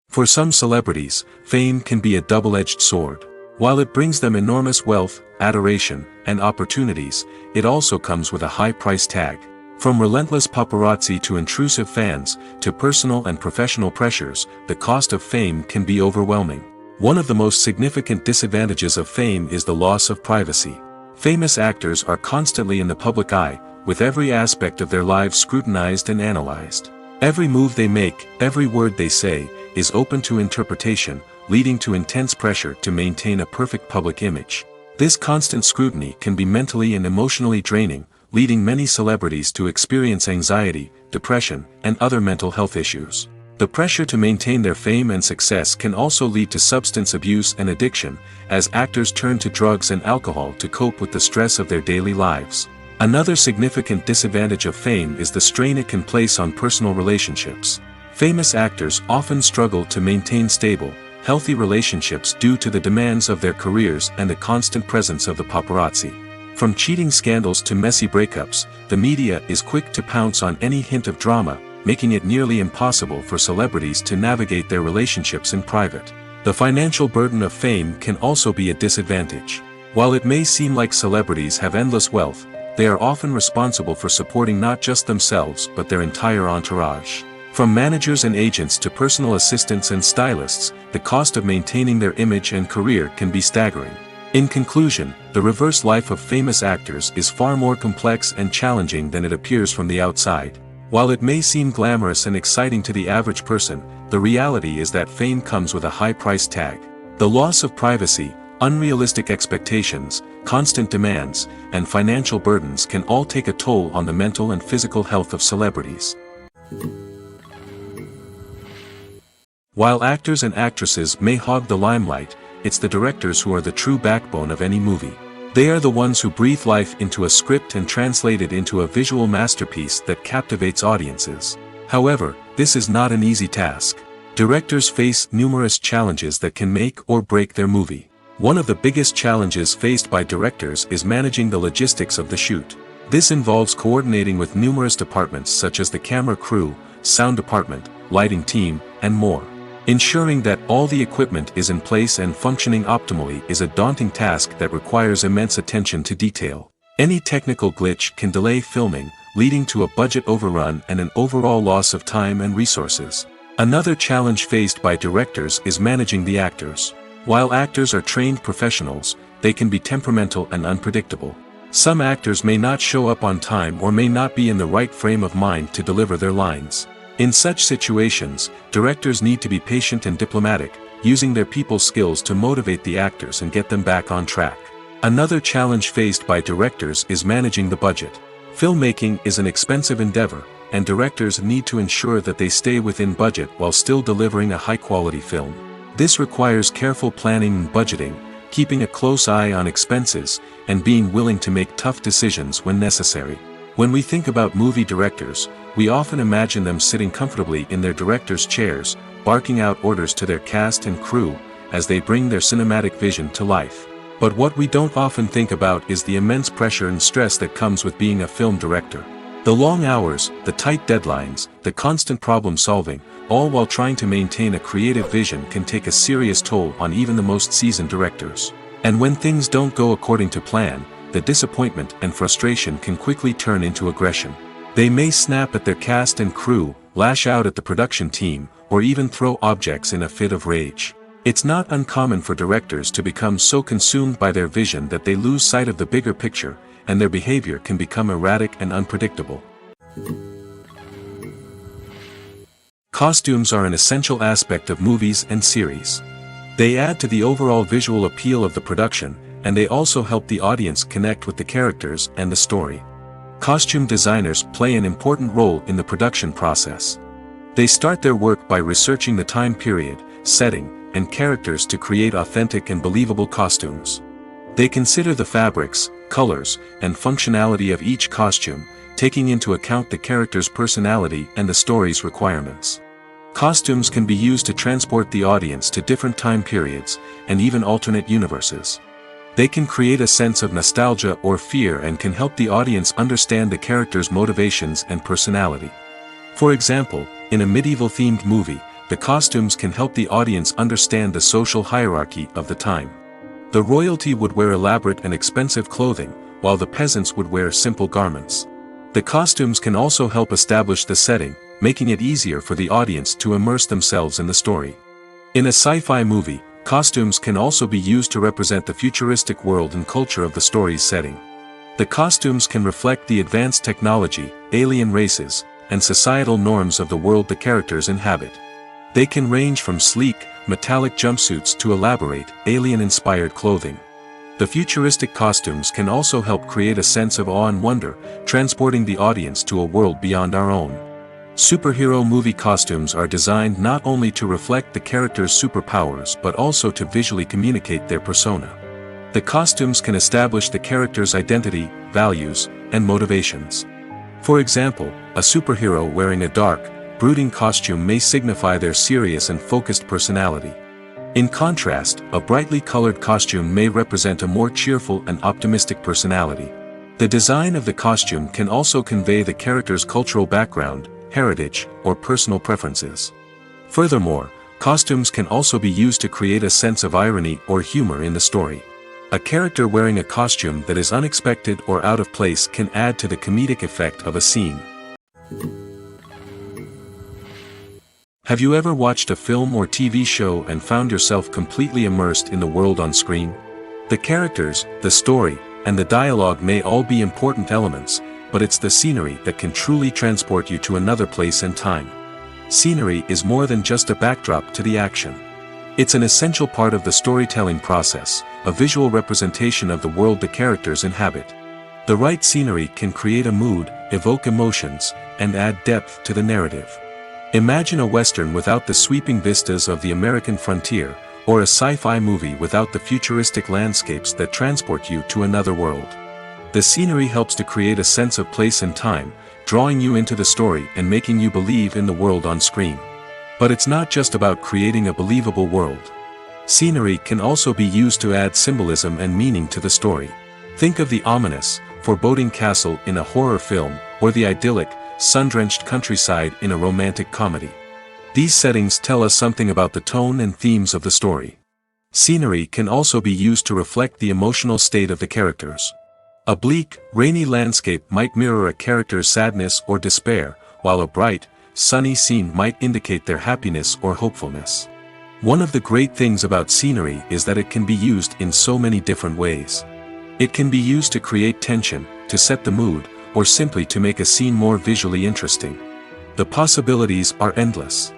For some celebrities, fame can be a double-edged sword. While it brings them enormous wealth, adoration, and opportunities, it also comes with a high price tag. From relentless paparazzi to intrusive fans, to personal and professional pressures, the cost of fame can be overwhelming. One of the most significant disadvantages of fame is the loss of privacy. Famous actors are constantly in the public eye, with every aspect of their lives scrutinized and analyzed. Every move they make, every word they say, is open to interpretation, leading to intense pressure to maintain a perfect public image. This constant scrutiny can be mentally and emotionally draining, leading many celebrities to experience anxiety, depression, and other mental health issues. The pressure to maintain their fame and success can also lead to substance abuse and addiction, as actors turn to drugs and alcohol to cope with the stress of their daily lives. Another significant disadvantage of fame is the strain it can place on personal relationships. Famous actors often struggle to maintain stable, healthy relationships due to the demands of their careers and the constant presence of the paparazzi. From cheating scandals to messy breakups, the media is quick to pounce on any hint of drama, making it nearly impossible for celebrities to navigate their relationships in private. The financial burden of fame can also be a disadvantage. While it may seem like celebrities have endless wealth, they are often responsible for supporting not just themselves but their entire entourage. From managers and agents to personal assistants and stylists, the cost of maintaining their image and career can be staggering. In conclusion, the reverse life of famous actors is far more complex and challenging than it appears from the outside. While it may seem glamorous and exciting to the average person, the reality is that fame comes with a high price tag. The loss of privacy, unrealistic expectations, constant demands, and financial burdens can all take a toll on the mental and physical health of celebrities. While actors and actresses may hog the limelight, it's the directors who are the true backbone of any movie. They are the ones who breathe life into a script and translate it into a visual masterpiece that captivates audiences. However, this is not an easy task. Directors face numerous challenges that can make or break their movie. One of the biggest challenges faced by directors is managing the logistics of the shoot. This involves coordinating with numerous departments such as the camera crew, sound department, lighting team, and more. Ensuring that all the equipment is in place and functioning optimally is a daunting task that requires immense attention to detail. Any technical glitch can delay filming, leading to a budget overrun and an overall loss of time and resources. Another challenge faced by directors is managing the actors. While actors are trained professionals, they can be temperamental and unpredictable. Some actors may not show up on time or may not be in the right frame of mind to deliver their lines. In such situations, directors need to be patient and diplomatic, using their people skills to motivate the actors and get them back on track. Another challenge faced by directors is managing the budget. Filmmaking is an expensive endeavor, and directors need to ensure that they stay within budget while still delivering a high-quality film. This requires careful planning and budgeting, keeping a close eye on expenses, and being willing to make tough decisions when necessary. When we think about movie directors, we often imagine them sitting comfortably in their director's chairs, barking out orders to their cast and crew, as they bring their cinematic vision to life. But what we don't often think about is the immense pressure and stress that comes with being a film director. The long hours, the tight deadlines, the constant problem solving, all while trying to maintain a creative vision can take a serious toll on even the most seasoned directors. And when things don't go according to plan, the disappointment and frustration can quickly turn into aggression. They may snap at their cast and crew, lash out at the production team, or even throw objects in a fit of rage. It's not uncommon for directors to become so consumed by their vision that they lose sight of the bigger picture, and their behavior can become erratic and unpredictable. Costumes are an essential aspect of movies and series. They add to the overall visual appeal of the production, and they also help the audience connect with the characters and the story. Costume designers play an important role in the production process. They start their work by researching the time period, setting, and characters to create authentic and believable costumes. They consider the fabrics, colors, and functionality of each costume, taking into account the character's personality and the story's requirements. Costumes can be used to transport the audience to different time periods, and even alternate universes. They can create a sense of nostalgia or fear and can help the audience understand the character's motivations and personality. For example, in a medieval-themed movie, the costumes can help the audience understand the social hierarchy of the time. The royalty would wear elaborate and expensive clothing, while the peasants would wear simple garments. The costumes can also help establish the setting, making it easier for the audience to immerse themselves in the story. In a sci-fi movie, costumes can also be used to represent the futuristic world and culture of the story's setting. The costumes can reflect the advanced technology, alien races, and societal norms of the world the characters inhabit. They can range from sleek, metallic jumpsuits to elaborate, alien-inspired clothing. The futuristic costumes can also help create a sense of awe and wonder, transporting the audience to a world beyond our own. Superhero movie costumes are designed not only to reflect the character's superpowers but also to visually communicate their persona. The costumes can establish the character's identity, values, and motivations. For example, a superhero wearing a dark, brooding costume may signify their serious and focused personality. In contrast, a brightly colored costume may represent a more cheerful and optimistic personality. The design of the costume can also convey the character's cultural background, heritage, or personal preferences. Furthermore, costumes can also be used to create a sense of irony or humor in the story. A character wearing a costume that is unexpected or out of place can add to the comedic effect of a scene. Have you ever watched a film or TV show and found yourself completely immersed in the world on screen? The characters, the story, and the dialogue may all be important elements, but it's the scenery that can truly transport you to another place and time. Scenery is more than just a backdrop to the action. It's an essential part of the storytelling process, a visual representation of the world the characters inhabit. The right scenery can create a mood, evoke emotions, and add depth to the narrative. Imagine a Western without the sweeping vistas of the American frontier, or a sci-fi movie without the futuristic landscapes that transport you to another world. The scenery helps to create a sense of place and time, drawing you into the story and making you believe in the world on screen. But it's not just about creating a believable world. Scenery can also be used to add symbolism and meaning to the story. Think of the ominous, foreboding castle in a horror film, or the idyllic, sun-drenched countryside in a romantic comedy. These settings tell us something about the tone and themes of the story. Scenery can also be used to reflect the emotional state of the characters. A bleak, rainy landscape might mirror a character's sadness or despair, while a bright, sunny scene might indicate their happiness or hopefulness. One of the great things about scenery is that it can be used in so many different ways. It can be used to create tension, to set the mood, or simply to make a scene more visually interesting. The possibilities are endless.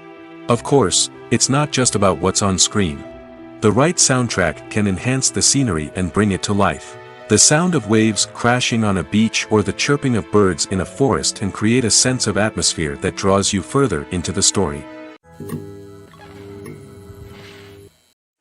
Of course, it's not just about what's on screen. The right soundtrack can enhance the scenery and bring it to life. The sound of waves crashing on a beach or the chirping of birds in a forest can create a sense of atmosphere that draws you further into the story.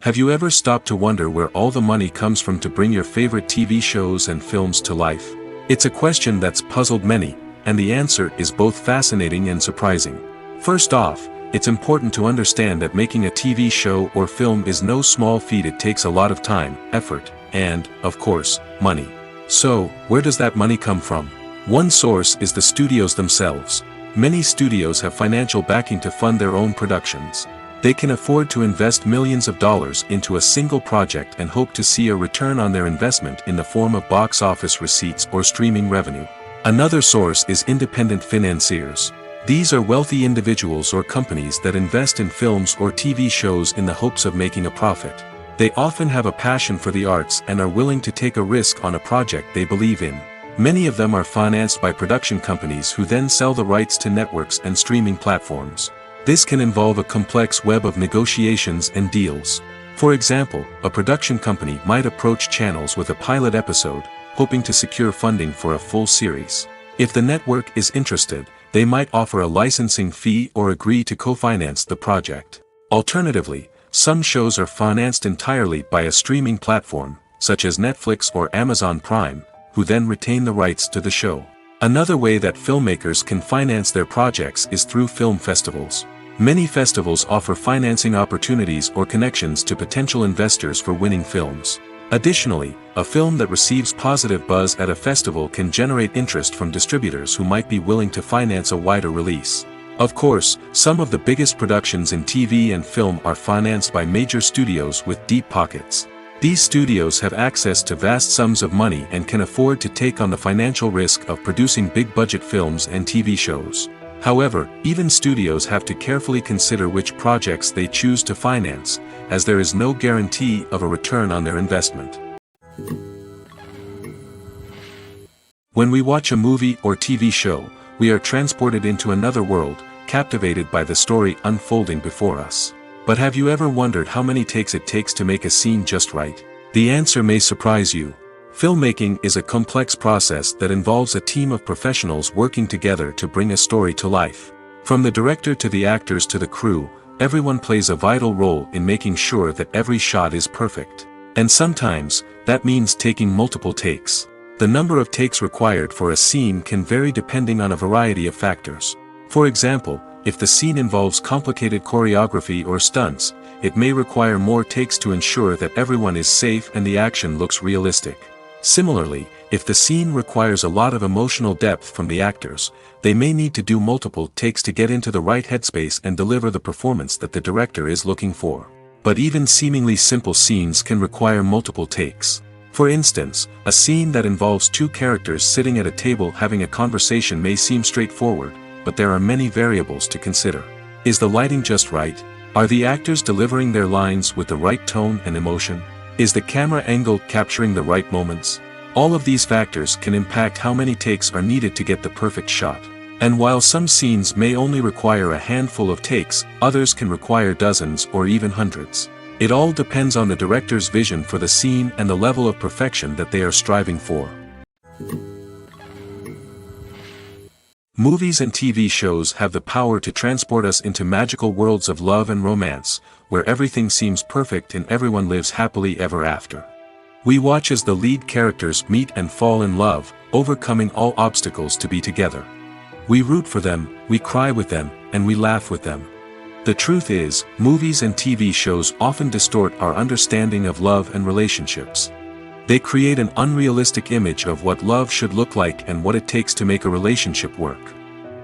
Have you ever stopped to wonder where all the money comes from to bring your favorite TV shows and films to life? It's a question that's puzzled many, and the answer is both fascinating and surprising. First off, it's important to understand that making a TV show or film is no small feat. It takes a lot of time, effort, and, of course, money. So, where does that money come from? One source is the studios themselves. Many studios have financial backing to fund their own productions. They can afford to invest millions of dollars into a single project and hope to see a return on their investment in the form of box office receipts or streaming revenue. Another source is independent financiers. These are wealthy individuals or companies that invest in films or TV shows in the hopes of making a profit. They often have a passion for the arts and are willing to take a risk on a project they believe in. Many of them are financed by production companies who then sell the rights to networks and streaming platforms. This can involve a complex web of negotiations and deals. For example, a production company might approach channels with a pilot episode, hoping to secure funding for a full series. If the network is interested, they might offer a licensing fee or agree to co-finance the project. Alternatively, some shows are financed entirely by a streaming platform, such as Netflix or Amazon Prime, who then retain the rights to the show. Another way that filmmakers can finance their projects is through film festivals. Many festivals offer financing opportunities or connections to potential investors for winning films. Additionally, a film that receives positive buzz at a festival can generate interest from distributors who might be willing to finance a wider release. Of course, some of the biggest productions in TV and film are financed by major studios with deep pockets. These studios have access to vast sums of money and can afford to take on the financial risk of producing big-budget films and TV shows. However, even studios have to carefully consider which projects they choose to finance, as there is no guarantee of a return on their investment. When we watch a movie or TV show, we are transported into another world, captivated by the story unfolding before us. But have you ever wondered how many takes it takes to make a scene just right? The answer may surprise you. Filmmaking is a complex process that involves a team of professionals working together to bring a story to life. From the director to the actors to the crew, everyone plays a vital role in making sure that every shot is perfect. And sometimes, that means taking multiple takes. The number of takes required for a scene can vary depending on a variety of factors. For example, if the scene involves complicated choreography or stunts, it may require more takes to ensure that everyone is safe and the action looks realistic. Similarly, If the scene requires a lot of emotional depth from the actors, they may need to do multiple takes to get into the right headspace and deliver the performance that the director is looking for. But even seemingly simple scenes can require multiple takes. For instance, a scene that involves two characters sitting at a table having a conversation may seem straightforward, but there are many variables to consider. Is the lighting just right? Are the actors delivering their lines with the right tone and emotion? Is the camera angle capturing the right moments? All of these factors can impact how many takes are needed to get the perfect shot. And while some scenes may only require a handful of takes, others can require dozens or even hundreds. It all depends on the director's vision for the scene and the level of perfection that they are striving for. Movies and TV shows have the power to transport us into magical worlds of love and romance, where everything seems perfect and everyone lives happily ever after. We watch as the lead characters meet and fall in love, overcoming all obstacles to be together. We root for them, we cry with them, and we laugh with them. The truth is, movies and TV shows often distort our understanding of love and relationships. They create an unrealistic image of what love should look like and what it takes to make a relationship work.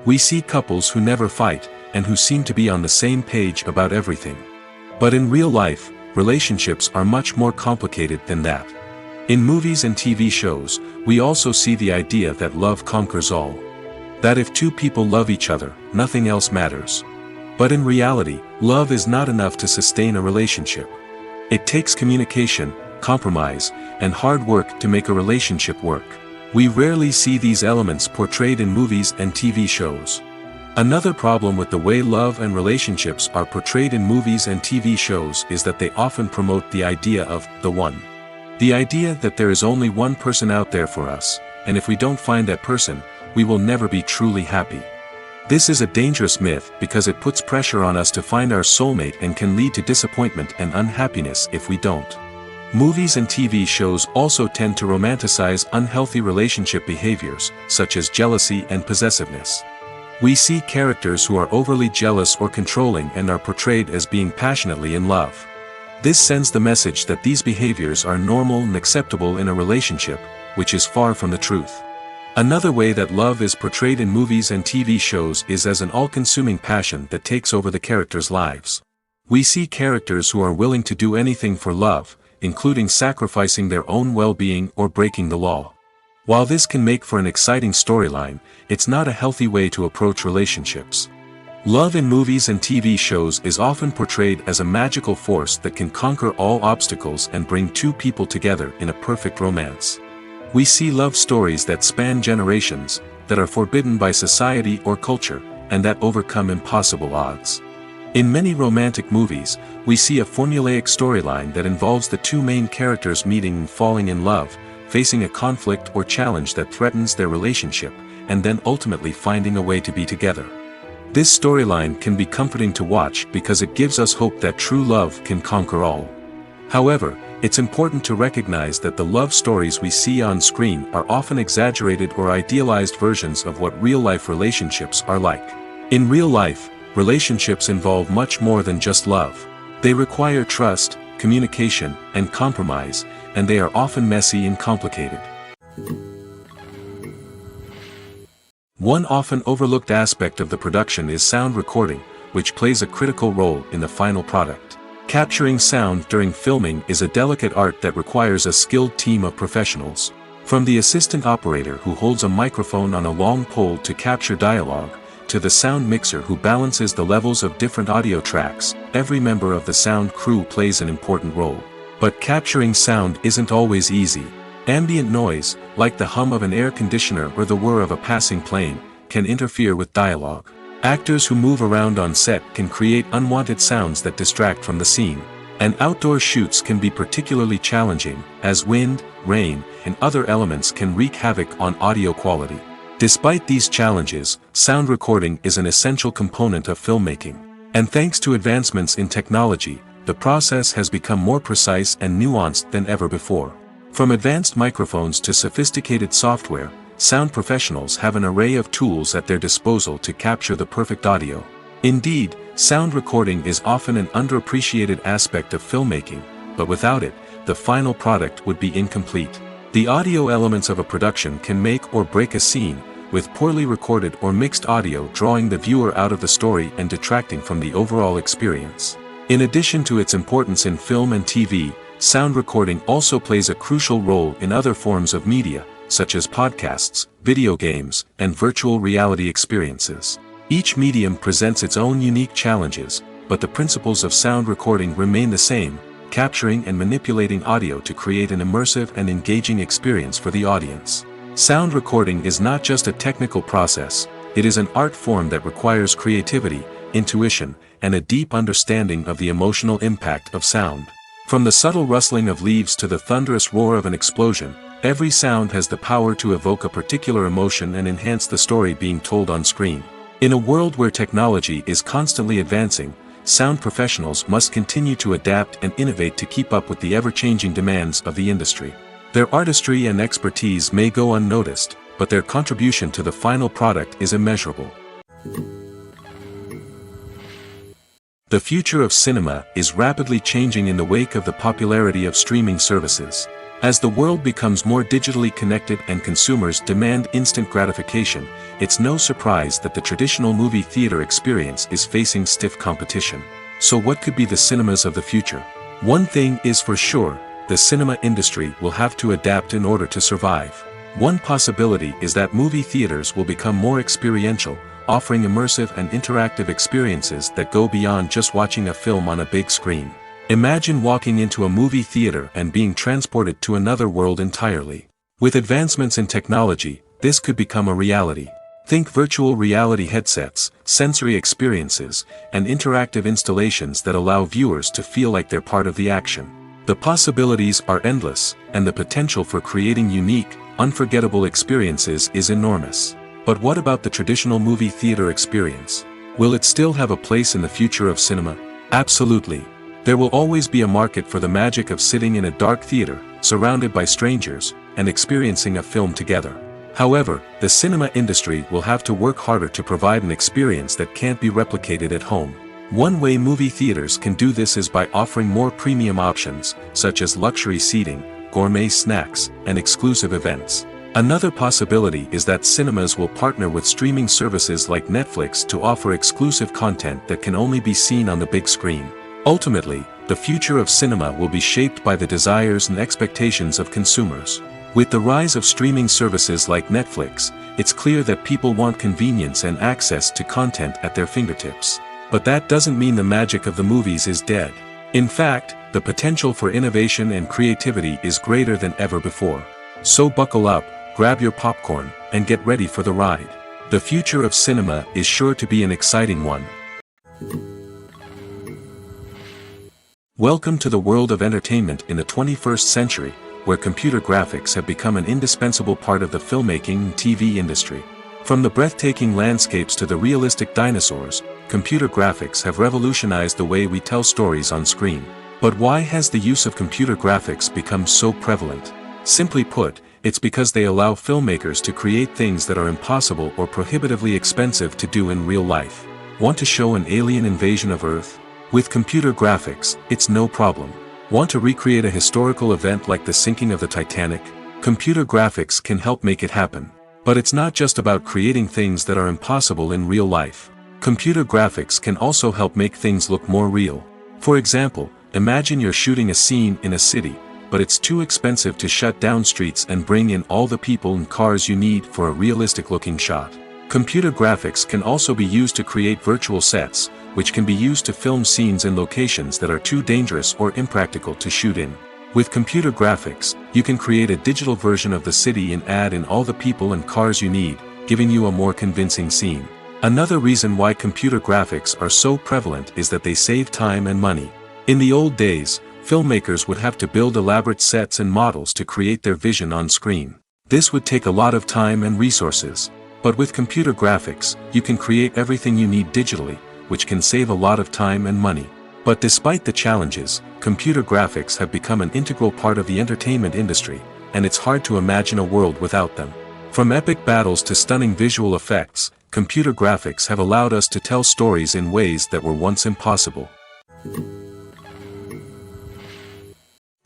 We see couples who never fight, and who seem to be on the same page about everything. But in real life, relationships are much more complicated than that. In movies and TV shows, we also see the idea that love conquers all. That if two people love each other, nothing else matters. But in reality, love is not enough to sustain a relationship. It takes communication, compromise, and hard work to make a relationship work. We rarely see these elements portrayed in movies and TV shows. Another problem with the way love and relationships are portrayed in movies and TV shows is that they often promote the idea of the one. The idea that there is only one person out there for us, and if we don't find that person, we will never be truly happy. This is a dangerous myth because it puts pressure on us to find our soulmate and can lead to disappointment and unhappiness if we don't. Movies and TV shows also tend to romanticize unhealthy relationship behaviors, such as jealousy and possessiveness. We see characters who are overly jealous or controlling and are portrayed as being passionately in love. This sends the message that these behaviors are normal and acceptable in a relationship, which is far from the truth. Another way that love is portrayed in movies and TV shows is as an all-consuming passion that takes over the characters' lives. We see characters who are willing to do anything for love, including sacrificing their own well-being or breaking the law. While this can make for an exciting storyline, it's not a healthy way to approach relationships. Love in movies and TV shows is often portrayed as a magical force that can conquer all obstacles and bring two people together in a perfect romance. We see love stories that span generations, that are forbidden by society or culture, and that overcome impossible odds. In many romantic movies, we see a formulaic storyline that involves the two main characters meeting and falling in love, facing a conflict or challenge that threatens their relationship, and then ultimately finding a way to be together. This storyline can be comforting to watch because it gives us hope that true love can conquer all. However, it's important to recognize that the love stories we see on screen are often exaggerated or idealized versions of what real-life relationships are like. In real life, relationships involve much more than just love. They require trust, communication, and compromise, and they are often messy and complicated. One often overlooked aspect of the production is sound recording, which plays a critical role in the final product. Capturing sound during filming is a delicate art that requires a skilled team of professionals. From the assistant operator who holds a microphone on a long pole to capture dialogue, to the sound mixer who balances the levels of different audio tracks, every member of the sound crew plays an important role. But capturing sound isn't always easy. Ambient noise, like the hum of an air conditioner or the whir of a passing plane, can interfere with dialogue. Actors who move around on set can create unwanted sounds that distract from the scene. And outdoor shoots can be particularly challenging, as wind, rain, and other elements can wreak havoc on audio quality. Despite these challenges, sound recording is an essential component of filmmaking. And thanks to advancements in technology, the process has become more precise and nuanced than ever before. From advanced microphones to sophisticated software, sound professionals have an array of tools at their disposal to capture the perfect audio. Indeed, sound recording is often an underappreciated aspect of filmmaking, but without it, the final product would be incomplete. The audio elements of a production can make or break a scene, with poorly recorded or mixed audio drawing the viewer out of the story and detracting from the overall experience. In addition to its importance in film and TV, sound recording also plays a crucial role in other forms of media, such as podcasts, video games, and virtual reality experiences. Each medium presents its own unique challenges, but the principles of sound recording remain the same, capturing and manipulating audio to create an immersive and engaging experience for the audience. Sound recording is not just a technical process, it is an art form that requires creativity, intuition, and a deep understanding of the emotional impact of sound. From the subtle rustling of leaves to the thunderous roar of an explosion, every sound has the power to evoke a particular emotion and enhance the story being told on screen. In a world where technology is constantly advancing, sound professionals must continue to adapt and innovate to keep up with the ever-changing demands of the industry. Their artistry and expertise may go unnoticed, but their contribution to the final product is immeasurable. The future of cinema is rapidly changing in the wake of the popularity of streaming services. As the world becomes more digitally connected and consumers demand instant gratification, it's no surprise that the traditional movie theater experience is facing stiff competition. So what could be the cinemas of the future? One thing is for sure, the cinema industry will have to adapt in order to survive. One possibility is that movie theaters will become more experiential, offering immersive and interactive experiences that go beyond just watching a film on a big screen. Imagine walking into a movie theater and being transported to another world entirely. With advancements in technology, this could become a reality. Think virtual reality headsets, sensory experiences, and interactive installations that allow viewers to feel like they're part of the action. The possibilities are endless, and the potential for creating unique, unforgettable experiences is enormous. But what about the traditional movie theater experience? Will it still have a place in the future of cinema? Absolutely. There will always be a market for the magic of sitting in a dark theater, surrounded by strangers, and experiencing a film together. However, the cinema industry will have to work harder to provide an experience that can't be replicated at home. One way movie theaters can do this is by offering more premium options, such as luxury seating, gourmet snacks, and exclusive events. Another possibility is that cinemas will partner with streaming services like Netflix to offer exclusive content that can only be seen on the big screen. Ultimately, the future of cinema will be shaped by the desires and expectations of consumers. With the rise of streaming services like Netflix, it's clear that people want convenience and access to content at their fingertips. But that doesn't mean the magic of the movies is dead. In fact, the potential for innovation and creativity is greater than ever before. So buckle up, grab your popcorn, and get ready for the ride. The future of cinema is sure to be an exciting one. Welcome to the world of entertainment in the 21st century, where computer graphics have become an indispensable part of the filmmaking and TV industry. From the breathtaking landscapes to the realistic dinosaurs, computer graphics have revolutionized the way we tell stories on screen. But why has the use of computer graphics become so prevalent? Simply put, it's because they allow filmmakers to create things that are impossible or prohibitively expensive to do in real life. Want to show an alien invasion of Earth? With computer graphics, it's no problem. Want to recreate a historical event like the sinking of the Titanic? Computer graphics can help make it happen. But it's not just about creating things that are impossible in real life. Computer graphics can also help make things look more real. For example, imagine you're shooting a scene in a city, but it's too expensive to shut down streets and bring in all the people and cars you need for a realistic-looking shot. Computer graphics can also be used to create virtual sets, which can be used to film scenes in locations that are too dangerous or impractical to shoot in. With computer graphics, you can create a digital version of the city and add in all the people and cars you need, giving you a more convincing scene. Another reason why computer graphics are so prevalent is that they save time and money. In the old days, filmmakers would have to build elaborate sets and models to create their vision on screen. This would take a lot of time and resources. But with computer graphics, you can create everything you need digitally, which can save a lot of time and money. But despite the challenges, computer graphics have become an integral part of the entertainment industry, and it's hard to imagine a world without them. From epic battles to stunning visual effects, computer graphics have allowed us to tell stories in ways that were once impossible.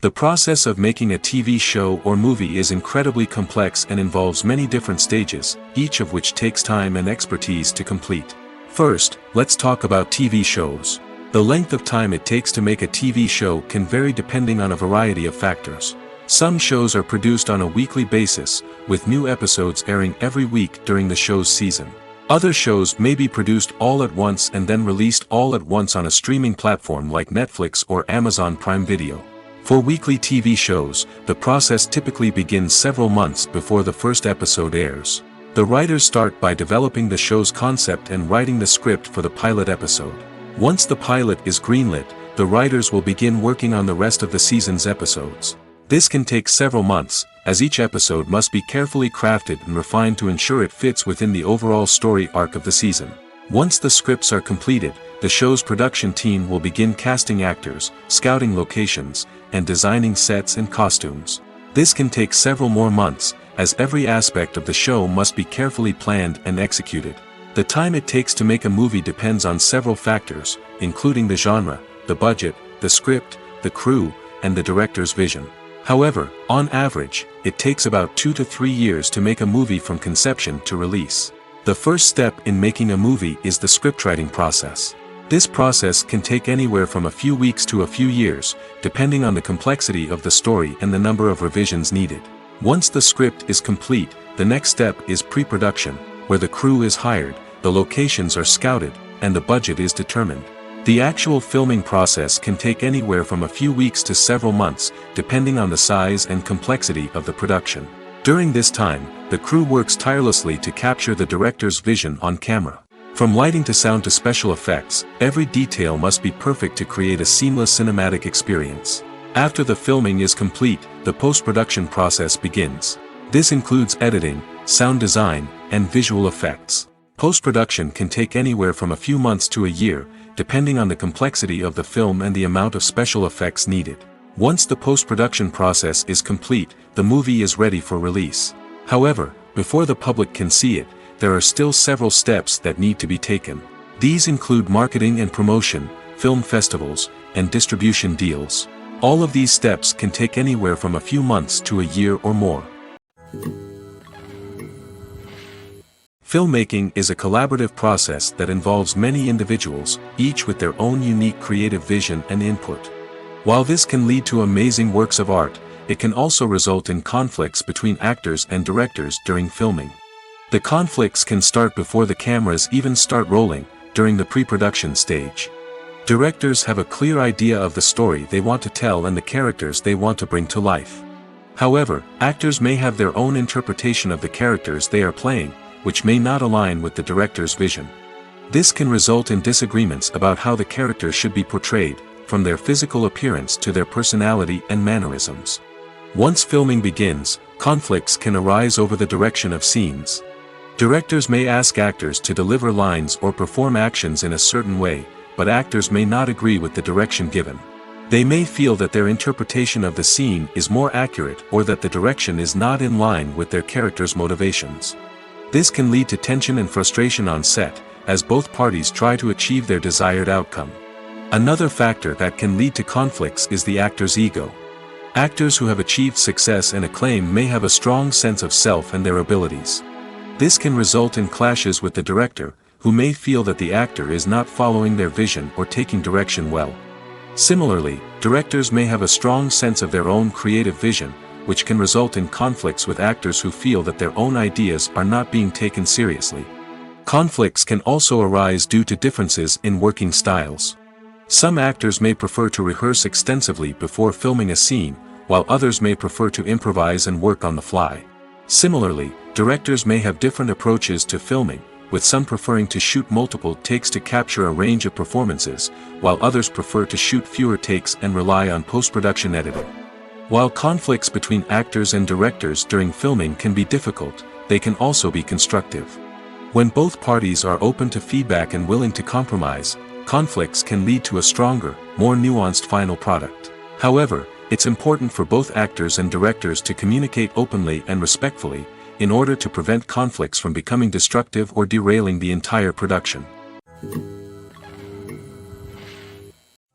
The process of making a TV show or movie is incredibly complex and involves many different stages, each of which takes time and expertise to complete. First, let's talk about TV shows. The length of time it takes to make a TV show can vary depending on a variety of factors. Some shows are produced on a weekly basis, with new episodes airing every week during the show's season. Other shows may be produced all at once and then released all at once on a streaming platform like Netflix or Amazon Prime Video. For weekly TV shows, the process typically begins several months before the first episode airs. The writers start by developing the show's concept and writing the script for the pilot episode. Once the pilot is greenlit, the writers will begin working on the rest of the season's episodes. This can take several months, as each episode must be carefully crafted and refined to ensure it fits within the overall story arc of the season. Once the scripts are completed, the show's production team will begin casting actors, scouting locations, and designing sets and costumes. This can take several more months, as every aspect of the show must be carefully planned and executed. The time it takes to make a movie depends on several factors, including the genre, the budget, the script, the crew, and the director's vision. However, on average, it takes about 2 to 3 years to make a movie from conception to release. The first step in making a movie is the scriptwriting process. This process can take anywhere from a few weeks to a few years, depending on the complexity of the story and the number of revisions needed. Once the script is complete, the next step is pre-production, where the crew is hired, the locations are scouted, and the budget is determined. The actual filming process can take anywhere from a few weeks to several months, depending on the size and complexity of the production. During this time, the crew works tirelessly to capture the director's vision on camera. From lighting to sound to special effects, every detail must be perfect to create a seamless cinematic experience. After the filming is complete, the post-production process begins. This includes editing, sound design, and visual effects. Post-production can take anywhere from a few months to a year, depending on the complexity of the film and the amount of special effects needed. Once the post-production process is complete, the movie is ready for release. However, before the public can see it, there are still several steps that need to be taken. These include marketing and promotion, film festivals, and distribution deals. All of these steps can take anywhere from a few months to a year or more. Filmmaking is a collaborative process that involves many individuals, each with their own unique creative vision and input. While this can lead to amazing works of art, it can also result in conflicts between actors and directors during filming. The conflicts can start before the cameras even start rolling, during the pre-production stage. Directors have a clear idea of the story they want to tell and the characters they want to bring to life. However, actors may have their own interpretation of the characters they are playing, which may not align with the director's vision. This can result in disagreements about how the characters should be portrayed, from their physical appearance to their personality and mannerisms. Once filming begins, conflicts can arise over the direction of scenes. Directors may ask actors to deliver lines or perform actions in a certain way, but actors may not agree with the direction given. They may feel that their interpretation of the scene is more accurate or that the direction is not in line with their character's motivations. This can lead to tension and frustration on set, as both parties try to achieve their desired outcome. Another factor that can lead to conflicts is the actor's ego. Actors who have achieved success and acclaim may have a strong sense of self and their abilities. This can result in clashes with the director, who may feel that the actor is not following their vision or taking direction well. Similarly, directors may have a strong sense of their own creative vision, which can result in conflicts with actors who feel that their own ideas are not being taken seriously. Conflicts can also arise due to differences in working styles. Some actors may prefer to rehearse extensively before filming a scene, while others may prefer to improvise and work on the fly. Similarly, directors may have different approaches to filming, with some preferring to shoot multiple takes to capture a range of performances, while others prefer to shoot fewer takes and rely on post-production editing. While conflicts between actors and directors during filming can be difficult, they can also be constructive. When both parties are open to feedback and willing to compromise, conflicts can lead to a stronger, more nuanced final product. However, it's important for both actors and directors to communicate openly and respectfully, in order to prevent conflicts from becoming destructive or derailing the entire production.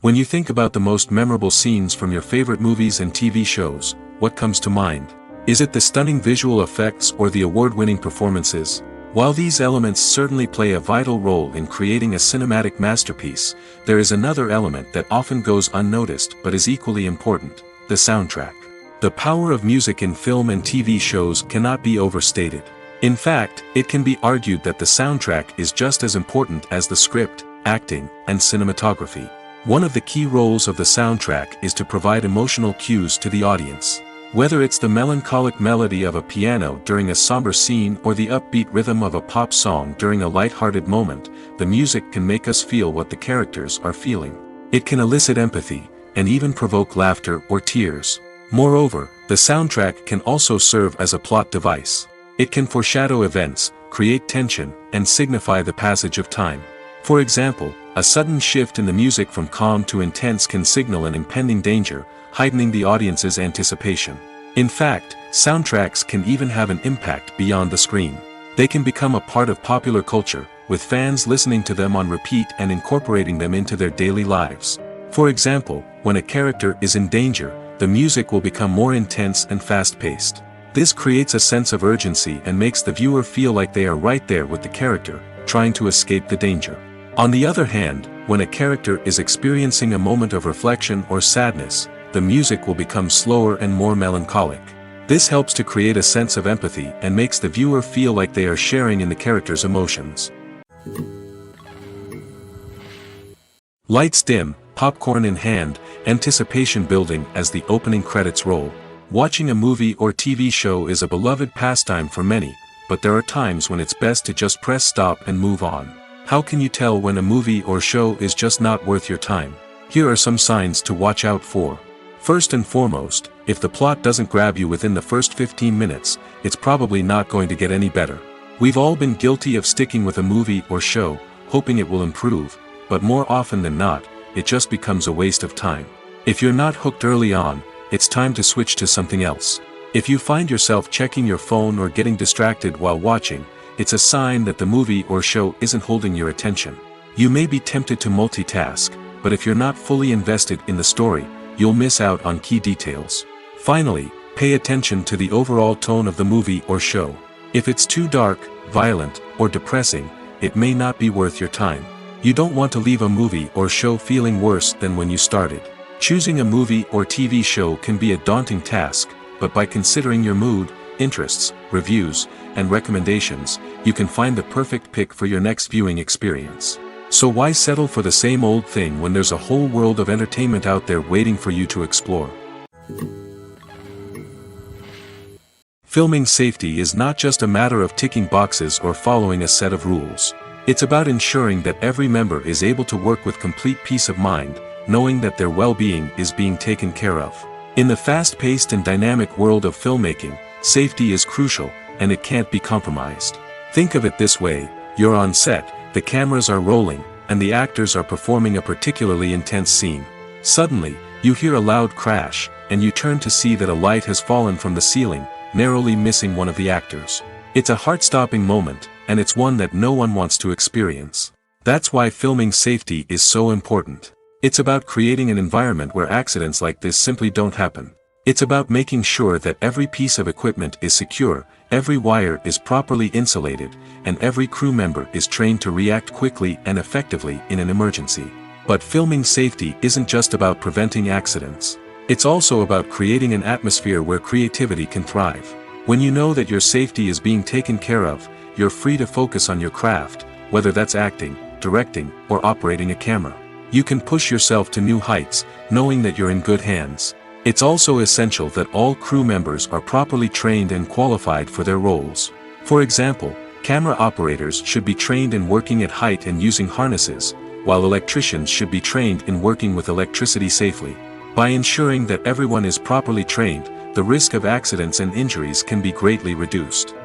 When you think about the most memorable scenes from your favorite movies and TV shows, what comes to mind? Is it the stunning visual effects or the award-winning performances? While these elements certainly play a vital role in creating a cinematic masterpiece, there is another element that often goes unnoticed but is equally important: the soundtrack. The power of music in film and TV shows cannot be overstated. In fact, it can be argued that the soundtrack is just as important as the script, acting, and cinematography. One of the key roles of the soundtrack is to provide emotional cues to the audience. Whether it's the melancholic melody of a piano during a somber scene or the upbeat rhythm of a pop song during a light-hearted moment, the music can make us feel what the characters are feeling. It can elicit empathy, and even provoke laughter or tears. Moreover, the soundtrack can also serve as a plot device. It can foreshadow events, create tension, and signify the passage of time. For example, a sudden shift in the music from calm to intense can signal an impending danger, heightening the audience's anticipation. In fact, soundtracks can even have an impact beyond the screen. They can become a part of popular culture, with fans listening to them on repeat and incorporating them into their daily lives. For example, when a character is in danger, the music will become more intense and fast-paced. This creates a sense of urgency and makes the viewer feel like they are right there with the character, trying to escape the danger. On the other hand, when a character is experiencing a moment of reflection or sadness, the music will become slower and more melancholic. This helps to create a sense of empathy and makes the viewer feel like they are sharing in the character's emotions. Lights dim, popcorn in hand, anticipation building as the opening credits roll. Watching a movie or TV show is a beloved pastime for many, but there are times when it's best to just press stop and move on. How can you tell when a movie or show is just not worth your time? Here are some signs to watch out for. First and foremost, if the plot doesn't grab you within the first 15 minutes, it's probably not going to get any better. We've all been guilty of sticking with a movie or show, hoping it will improve, but more often than not, it just becomes a waste of time. If you're not hooked early on, it's time to switch to something else. If you find yourself checking your phone or getting distracted while watching, it's a sign that the movie or show isn't holding your attention. You may be tempted to multitask, but if you're not fully invested in the story, you'll miss out on key details. Finally, pay attention to the overall tone of the movie or show. If it's too dark, violent, or depressing, it may not be worth your time. You don't want to leave a movie or show feeling worse than when you started. Choosing a movie or TV show can be a daunting task, but by considering your mood, interests, reviews, and recommendations, you can find the perfect pick for your next viewing experience. So why settle for the same old thing when there's a whole world of entertainment out there waiting for you to explore? Filming safety is not just a matter of ticking boxes or following a set of rules. It's about ensuring that every member is able to work with complete peace of mind, knowing that their well-being is being taken care of. In the fast-paced and dynamic world of filmmaking, safety is crucial, and it can't be compromised. Think of it this way: you're on set, the cameras are rolling, and the actors are performing a particularly intense scene. Suddenly, you hear a loud crash, and you turn to see that a light has fallen from the ceiling, narrowly missing one of the actors. It's a heart-stopping moment, and it's one that no one wants to experience. That's why filming safety is so important. It's about creating an environment where accidents like this simply don't happen. It's about making sure that every piece of equipment is secure, every wire is properly insulated, and every crew member is trained to react quickly and effectively in an emergency. But filming safety isn't just about preventing accidents. It's also about creating an atmosphere where creativity can thrive. When you know that your safety is being taken care of, you're free to focus on your craft, whether that's acting, directing, or operating a camera. You can push yourself to new heights, knowing that you're in good hands. It's also essential that all crew members are properly trained and qualified for their roles. For example, camera operators should be trained in working at height and using harnesses, while electricians should be trained in working with electricity safely. By ensuring that everyone is properly trained, the risk of accidents and injuries can be greatly reduced.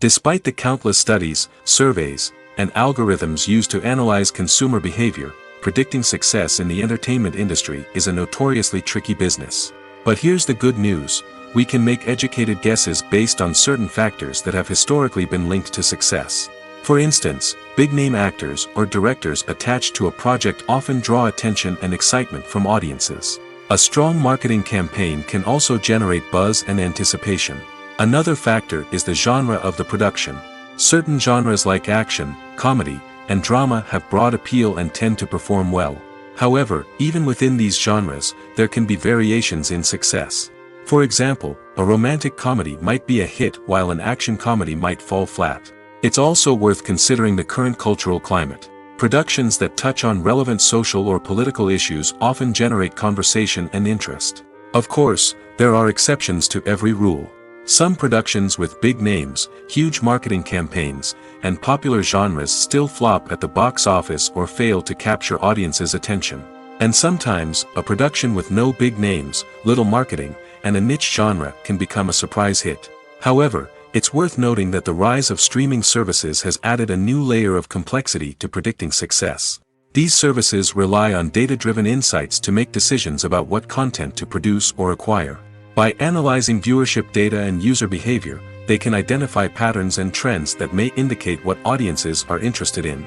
Despite the countless studies, surveys, and algorithms used to analyze consumer behavior, predicting success in the entertainment industry is a notoriously tricky business. But here's the good news: we can make educated guesses based on certain factors that have historically been linked to success. For instance, big-name actors or directors attached to a project often draw attention and excitement from audiences. A strong marketing campaign can also generate buzz and anticipation. Another factor is the genre of the production. Certain genres like action, comedy, and drama have broad appeal and tend to perform well. However, even within these genres, there can be variations in success. For example, a romantic comedy might be a hit while an action comedy might fall flat. It's also worth considering the current cultural climate. Productions that touch on relevant social or political issues often generate conversation and interest. Of course, there are exceptions to every rule. Some productions with big names, huge marketing campaigns, and popular genres still flop at the box office or fail to capture audiences' attention. And sometimes, a production with no big names, little marketing, and a niche genre can become a surprise hit. However, it's worth noting that the rise of streaming services has added a new layer of complexity to predicting success. These services rely on data-driven insights to make decisions about what content to produce or acquire. By analyzing viewership data and user behavior, they can identify patterns and trends that may indicate what audiences are interested in.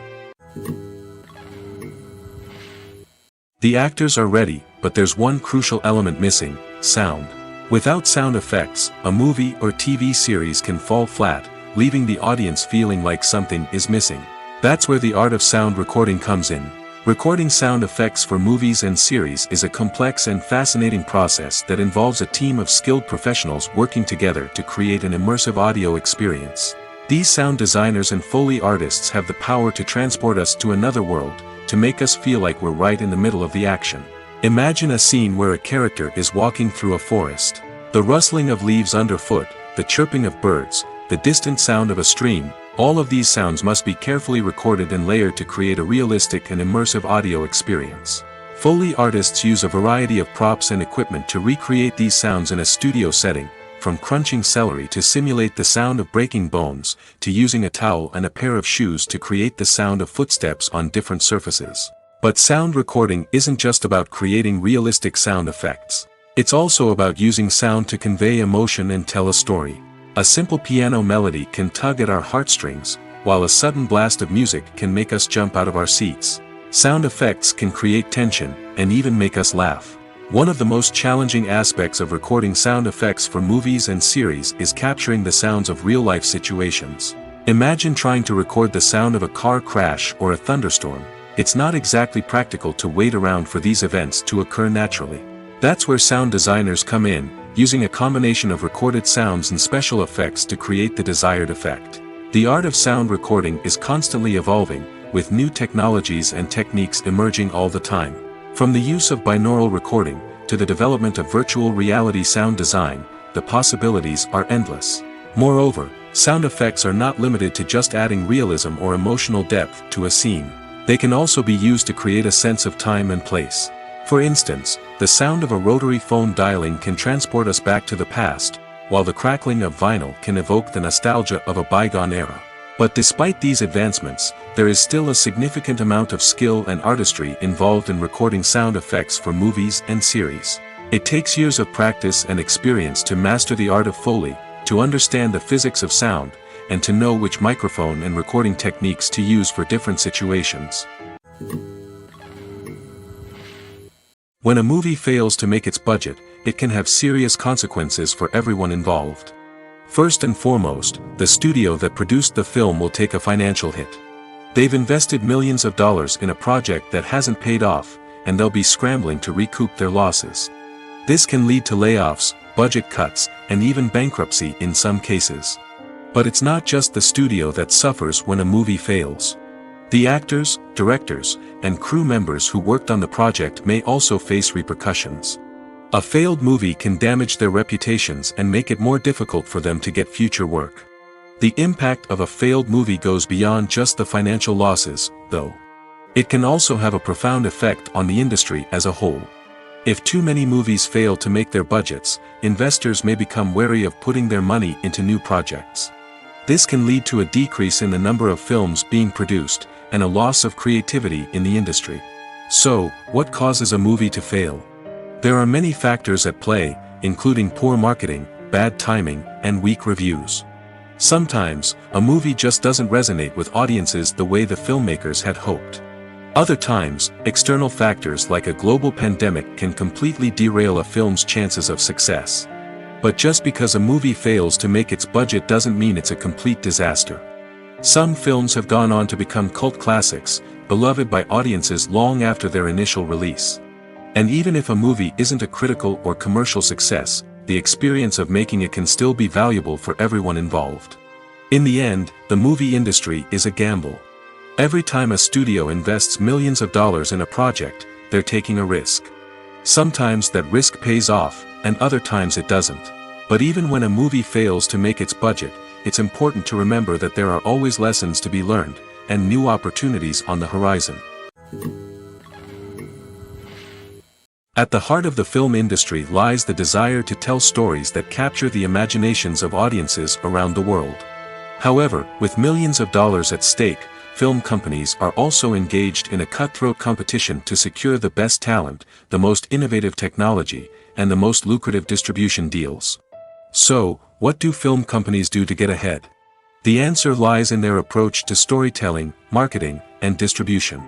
The actors are ready, but there's one crucial element missing: sound. Without sound effects, a movie or TV series can fall flat, leaving the audience feeling like something is missing. That's where the art of sound recording comes in. Recording sound effects for movies and series is a complex and fascinating process that involves a team of skilled professionals working together to create an immersive audio experience. These sound designers and Foley artists have the power to transport us to another world, to make us feel like we're right in the middle of the action. Imagine a scene where a character is walking through a forest. The rustling of leaves underfoot, the chirping of birds, the distant sound of a stream, all of these sounds must be carefully recorded and layered to create a realistic and immersive audio experience. Foley artists use a variety of props and equipment to recreate these sounds in a studio setting, from crunching celery to simulate the sound of breaking bones, to using a towel and a pair of shoes to create the sound of footsteps on different surfaces. But sound recording isn't just about creating realistic sound effects. It's also about using sound to convey emotion and tell a story. A simple piano melody can tug at our heartstrings, while a sudden blast of music can make us jump out of our seats. Sound effects can create tension, and even make us laugh. One of the most challenging aspects of recording sound effects for movies and series is capturing the sounds of real-life situations. Imagine trying to record the sound of a car crash or a thunderstorm. It's not exactly practical to wait around for these events to occur naturally. That's where sound designers come in, using a combination of recorded sounds and special effects to create the desired effect. The art of sound recording is constantly evolving, with new technologies and techniques emerging all the time. From the use of binaural recording, to the development of virtual reality sound design, the possibilities are endless. Moreover, sound effects are not limited to just adding realism or emotional depth to a scene. They can also be used to create a sense of time and place. For instance, the sound of a rotary phone dialing can transport us back to the past, while the crackling of vinyl can evoke the nostalgia of a bygone era. But despite these advancements, there is still a significant amount of skill and artistry involved in recording sound effects for movies and series. It takes years of practice and experience to master the art of Foley, to understand the physics of sound, and to know which microphone and recording techniques to use for different situations. When a movie fails to make its budget, it can have serious consequences for everyone involved. First and foremost, the studio that produced the film will take a financial hit. They've invested millions of dollars in a project that hasn't paid off, and they'll be scrambling to recoup their losses. This can lead to layoffs, budget cuts, and even bankruptcy in some cases. But it's not just the studio that suffers when a movie fails. The actors, directors, and crew members who worked on the project may also face repercussions. A failed movie can damage their reputations and make it more difficult for them to get future work. The impact of a failed movie goes beyond just the financial losses, though. It can also have a profound effect on the industry as a whole. If too many movies fail to make their budgets, investors may become wary of putting their money into new projects. This can lead to a decrease in the number of films being produced, and a loss of creativity in the industry. So, what causes a movie to fail? There are many factors at play, including poor marketing, bad timing, and weak reviews. Sometimes, a movie just doesn't resonate with audiences the way the filmmakers had hoped. Other times, external factors like a global pandemic can completely derail a film's chances of success. But just because a movie fails to make its budget doesn't mean it's a complete disaster. Some films have gone on to become cult classics, beloved by audiences long after their initial release. And even if a movie isn't a critical or commercial success, the experience of making it can still be valuable for everyone involved. In the end, the movie industry is a gamble. Every time a studio invests millions of dollars in a project, they're taking a risk. Sometimes that risk pays off, and other times it doesn't. But even when a movie fails to make its budget, it's important to remember that there are always lessons to be learned, and new opportunities on the horizon. At the heart of the film industry lies the desire to tell stories that capture the imaginations of audiences around the world. However, with millions of dollars at stake, film companies are also engaged in a cutthroat competition to secure the best talent, the most innovative technology, and the most lucrative distribution deals. So, what do film companies do to get ahead? The answer lies in their approach to storytelling, marketing, and distribution.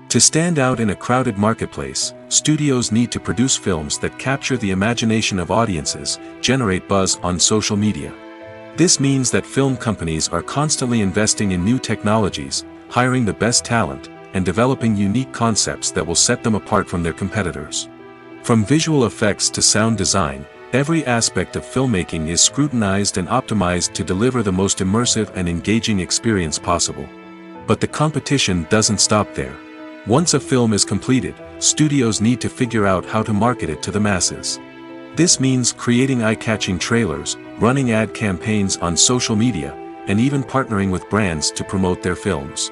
To stand out in a crowded marketplace, studios need to produce films that capture the imagination of audiences, generate buzz on social media. This means that film companies are constantly investing in new technologies, hiring the best talent, and developing unique concepts that will set them apart from their competitors. From visual effects to sound design, every aspect of filmmaking is scrutinized and optimized to deliver the most immersive and engaging experience possible. But the competition doesn't stop there. Once a film is completed, studios need to figure out how to market it to the masses. This means creating eye-catching trailers, running ad campaigns on social media, and even partnering with brands to promote their films.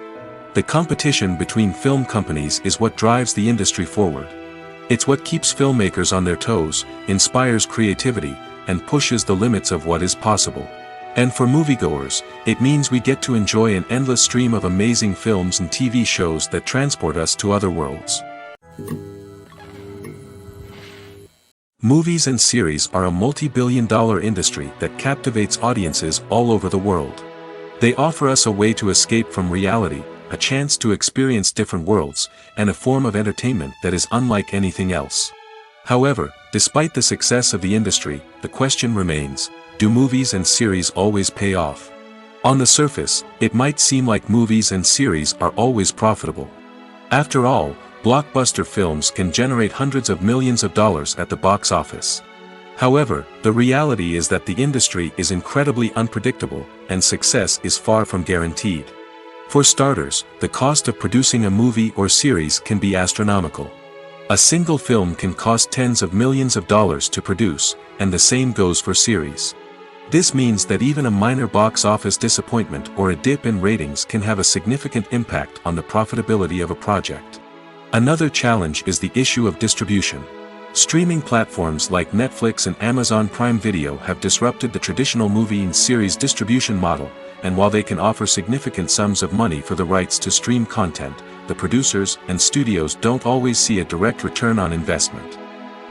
The competition between film companies is what drives the industry forward. It's what keeps filmmakers on their toes, inspires creativity, and pushes the limits of what is possible. And for moviegoers, it means we get to enjoy an endless stream of amazing films and TV shows that transport us to other worlds. Movies and series are a multi-billion-dollar industry that captivates audiences all over the world. They offer us a way to escape from reality, a chance to experience different worlds, and a form of entertainment that is unlike anything else. However, despite the success of the industry, the question remains: do movies and series always pay off? On the surface, it might seem like movies and series are always profitable. After all, blockbuster films can generate hundreds of millions of dollars at the box office. However, the reality is that the industry is incredibly unpredictable, and success is far from guaranteed. For starters, the cost of producing a movie or series can be astronomical. A single film can cost tens of millions of dollars to produce, and the same goes for series. This means that even a minor box office disappointment or a dip in ratings can have a significant impact on the profitability of a project. Another challenge is the issue of distribution. Streaming platforms like Netflix and Amazon Prime Video have disrupted the traditional movie and series distribution model, and while they can offer significant sums of money for the rights to stream content, the producers and studios don't always see a direct return on investment.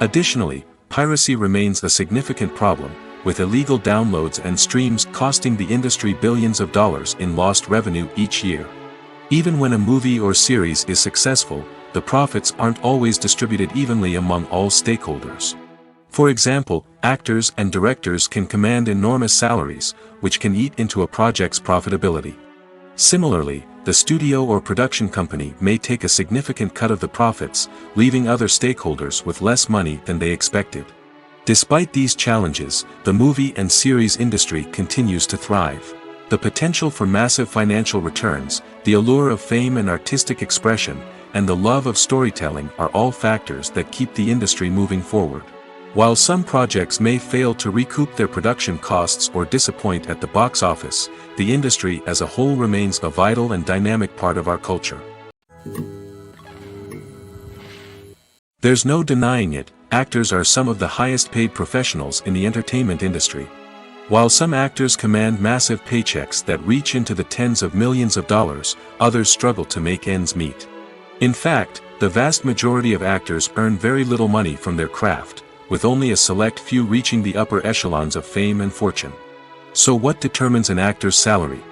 Additionally, piracy remains a significant problem, with illegal downloads and streams costing the industry billions of dollars in lost revenue each year. Even when a movie or series is successful, the profits aren't always distributed evenly among all stakeholders. For example, actors and directors can command enormous salaries, which can eat into a project's profitability. Similarly, the studio or production company may take a significant cut of the profits, leaving other stakeholders with less money than they expected. Despite these challenges, the movie and series industry continues to thrive. The potential for massive financial returns, the allure of fame and artistic expression, and the love of storytelling are all factors that keep the industry moving forward. While some projects may fail to recoup their production costs or disappoint at the box office, the industry as a whole remains a vital and dynamic part of our culture. There's no denying it, actors are some of the highest paid professionals in the entertainment industry. While some actors command massive paychecks that reach into the tens of millions of dollars, others struggle to make ends meet. In fact, the vast majority of actors earn very little money from their craft, with only a select few reaching the upper echelons of fame and fortune. So what determines an actor's salary?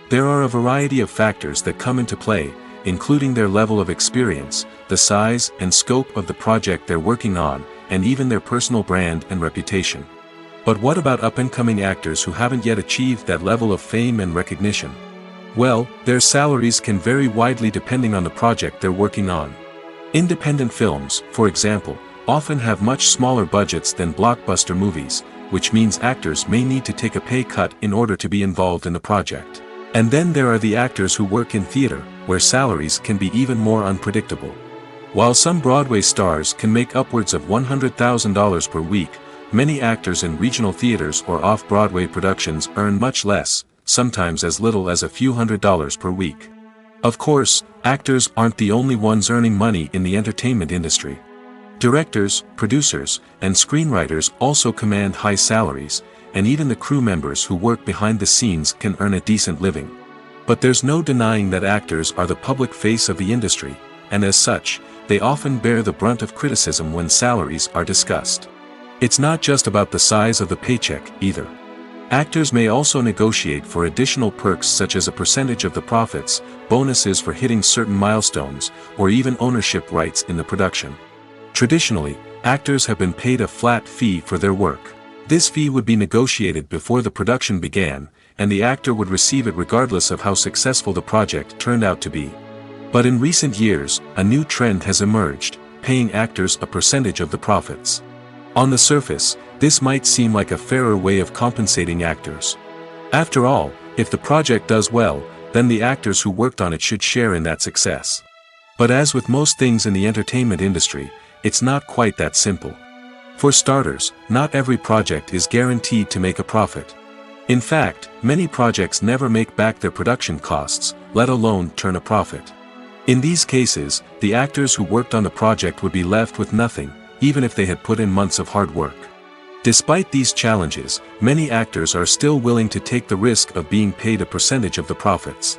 There are a variety of factors that come into play, including their level of experience, the size and scope of the project they're working on, and even their personal brand and reputation. But what about up-and-coming actors who haven't yet achieved that level of fame and recognition? Well, their salaries can vary widely depending on the project they're working on. Independent films, for example, often have much smaller budgets than blockbuster movies, which means actors may need to take a pay cut in order to be involved in the project. And then there are the actors who work in theater, where salaries can be even more unpredictable. While some Broadway stars can make upwards of $100,000 per week, many actors in regional theaters or off-Broadway productions earn much less, sometimes as little as a few $100s per week. Of course, actors aren't the only ones earning money in the entertainment industry. Directors, producers, and screenwriters also command high salaries, and even the crew members who work behind the scenes can earn a decent living. But there's no denying that actors are the public face of the industry, and as such, they often bear the brunt of criticism when salaries are discussed. It's not just about the size of the paycheck, either. Actors may also negotiate for additional perks such as a percentage of the profits, bonuses for hitting certain milestones, or even ownership rights in the production. Traditionally, actors have been paid a flat fee for their work. This fee would be negotiated before the production began, and the actor would receive it regardless of how successful the project turned out to be. But in recent years, a new trend has emerged, paying actors a percentage of the profits. On the surface, this might seem like a fairer way of compensating actors. After all, if the project does well, then the actors who worked on it should share in that success. But as with most things in the entertainment industry, it's not quite that simple. For starters, not every project is guaranteed to make a profit. In fact, many projects never make back their production costs, let alone turn a profit. In these cases, the actors who worked on the project would be left with nothing, even if they had put in months of hard work. Despite these challenges, many actors are still willing to take the risk of being paid a percentage of the profits.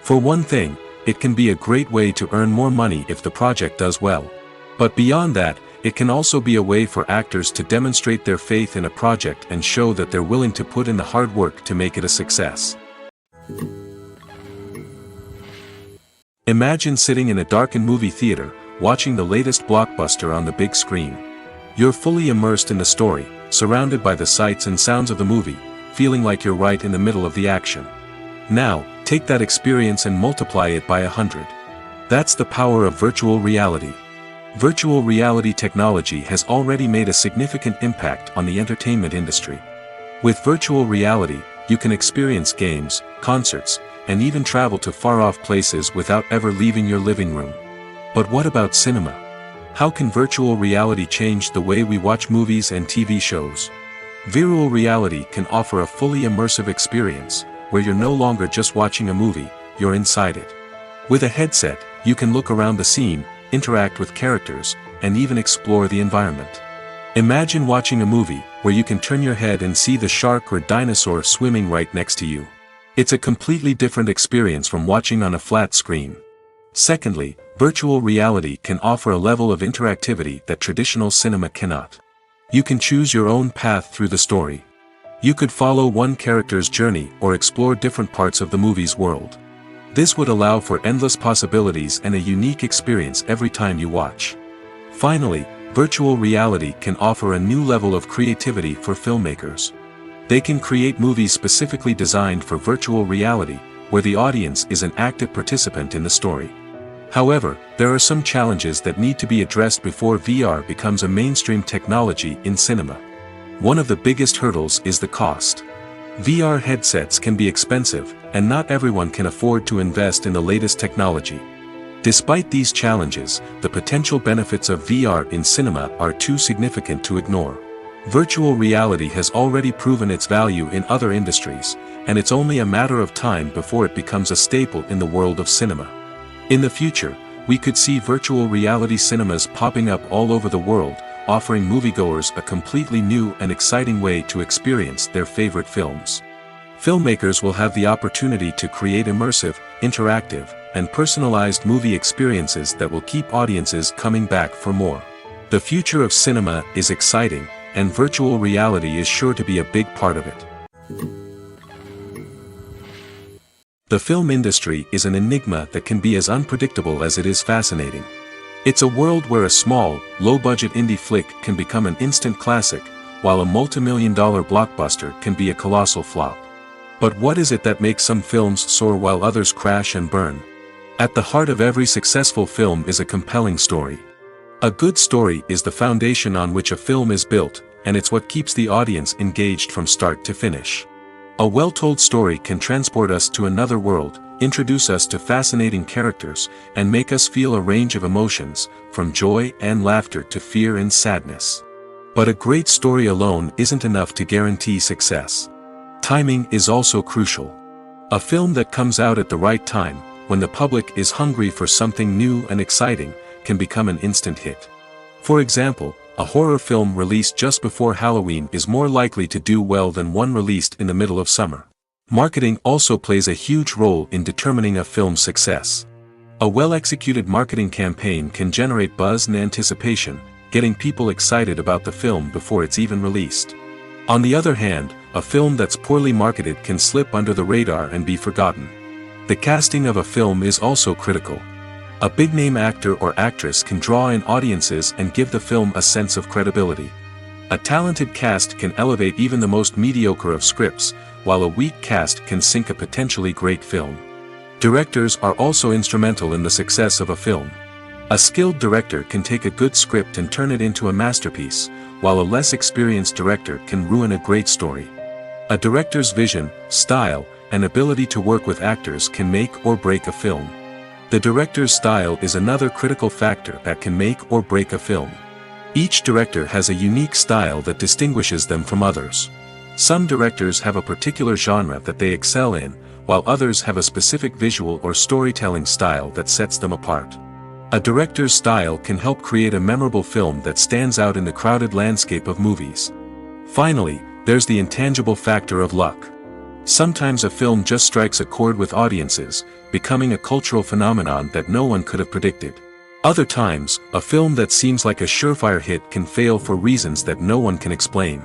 For one thing, it can be a great way to earn more money if the project does well. But beyond that, it can also be a way for actors to demonstrate their faith in a project and show that they're willing to put in the hard work to make it a success. Imagine sitting in a darkened movie theater, watching the latest blockbuster on the big screen. You're fully immersed in the story, surrounded by the sights and sounds of the movie, feeling like you're right in the middle of the action. Now, take that experience and multiply it by 100. That's the power of virtual reality. Virtual reality technology has already made a significant impact on the entertainment industry. With virtual reality, you can experience games, concerts, and even travel to far-off places without ever leaving your living room. But what about cinema? How can virtual reality change the way we watch movies and TV shows? Virtual reality can offer a fully immersive experience, where you're no longer just watching a movie, you're inside it. With a headset, you can look around the scene, interact with characters, and even explore the environment. Imagine watching a movie where you can turn your head and see the shark or dinosaur swimming right next to you. It's a completely different experience from watching on a flat screen. Secondly, virtual reality can offer a level of interactivity that traditional cinema cannot. You can choose your own path through the story. You could follow one character's journey or explore different parts of the movie's world. This would allow for endless possibilities and a unique experience every time you watch. Finally, virtual reality can offer a new level of creativity for filmmakers. They can create movies specifically designed for virtual reality, where the audience is an active participant in the story. However, there are some challenges that need to be addressed before VR becomes a mainstream technology in cinema. One of the biggest hurdles is the cost. VR headsets can be expensive, and not everyone can afford to invest in the latest technology. Despite these challenges, the potential benefits of VR in cinema are too significant to ignore. Virtual reality has already proven its value in other industries, and it's only a matter of time before it becomes a staple in the world of cinema. In the future, we could see virtual reality cinemas popping up all over the world, offering moviegoers a completely new and exciting way to experience their favorite films. Filmmakers will have the opportunity to create immersive, interactive, and personalized movie experiences that will keep audiences coming back for more. The future of cinema is exciting, and virtual reality is sure to be a big part of it. The film industry is an enigma that can be as unpredictable as it is fascinating. It's a world where a small, low-budget indie flick can become an instant classic, while a multi-million-dollar blockbuster can be a colossal flop. But what is it that makes some films soar while others crash and burn? At the heart of every successful film is a compelling story. A good story is the foundation on which a film is built, and it's what keeps the audience engaged from start to finish. A well-told story can transport us to another world, introduce us to fascinating characters, and make us feel a range of emotions, from joy and laughter to fear and sadness. But a great story alone isn't enough to guarantee success. Timing is also crucial. A film that comes out at the right time, when the public is hungry for something new and exciting, can become an instant hit. For example, a horror film released just before Halloween is more likely to do well than one released in the middle of summer. Marketing also plays a huge role in determining a film's success. A well-executed marketing campaign can generate buzz and anticipation, getting people excited about the film before it's even released. On the other hand, a film that's poorly marketed can slip under the radar and be forgotten. The casting of a film is also critical. A big-name actor or actress can draw in audiences and give the film a sense of credibility. A talented cast can elevate even the most mediocre of scripts, while a weak cast can sink a potentially great film. Directors are also instrumental in the success of a film. A skilled director can take a good script and turn it into a masterpiece, while a less experienced director can ruin a great story. A director's vision, style, and ability to work with actors can make or break a film. The director's style is another critical factor that can make or break a film. Each director has a unique style that distinguishes them from others. Some directors have a particular genre that they excel in, while others have a specific visual or storytelling style that sets them apart. A director's style can help create a memorable film that stands out in the crowded landscape of movies. Finally, there's the intangible factor of luck. Sometimes a film just strikes a chord with audiences, becoming a cultural phenomenon that no one could have predicted. Other times, a film that seems like a surefire hit can fail for reasons that no one can explain.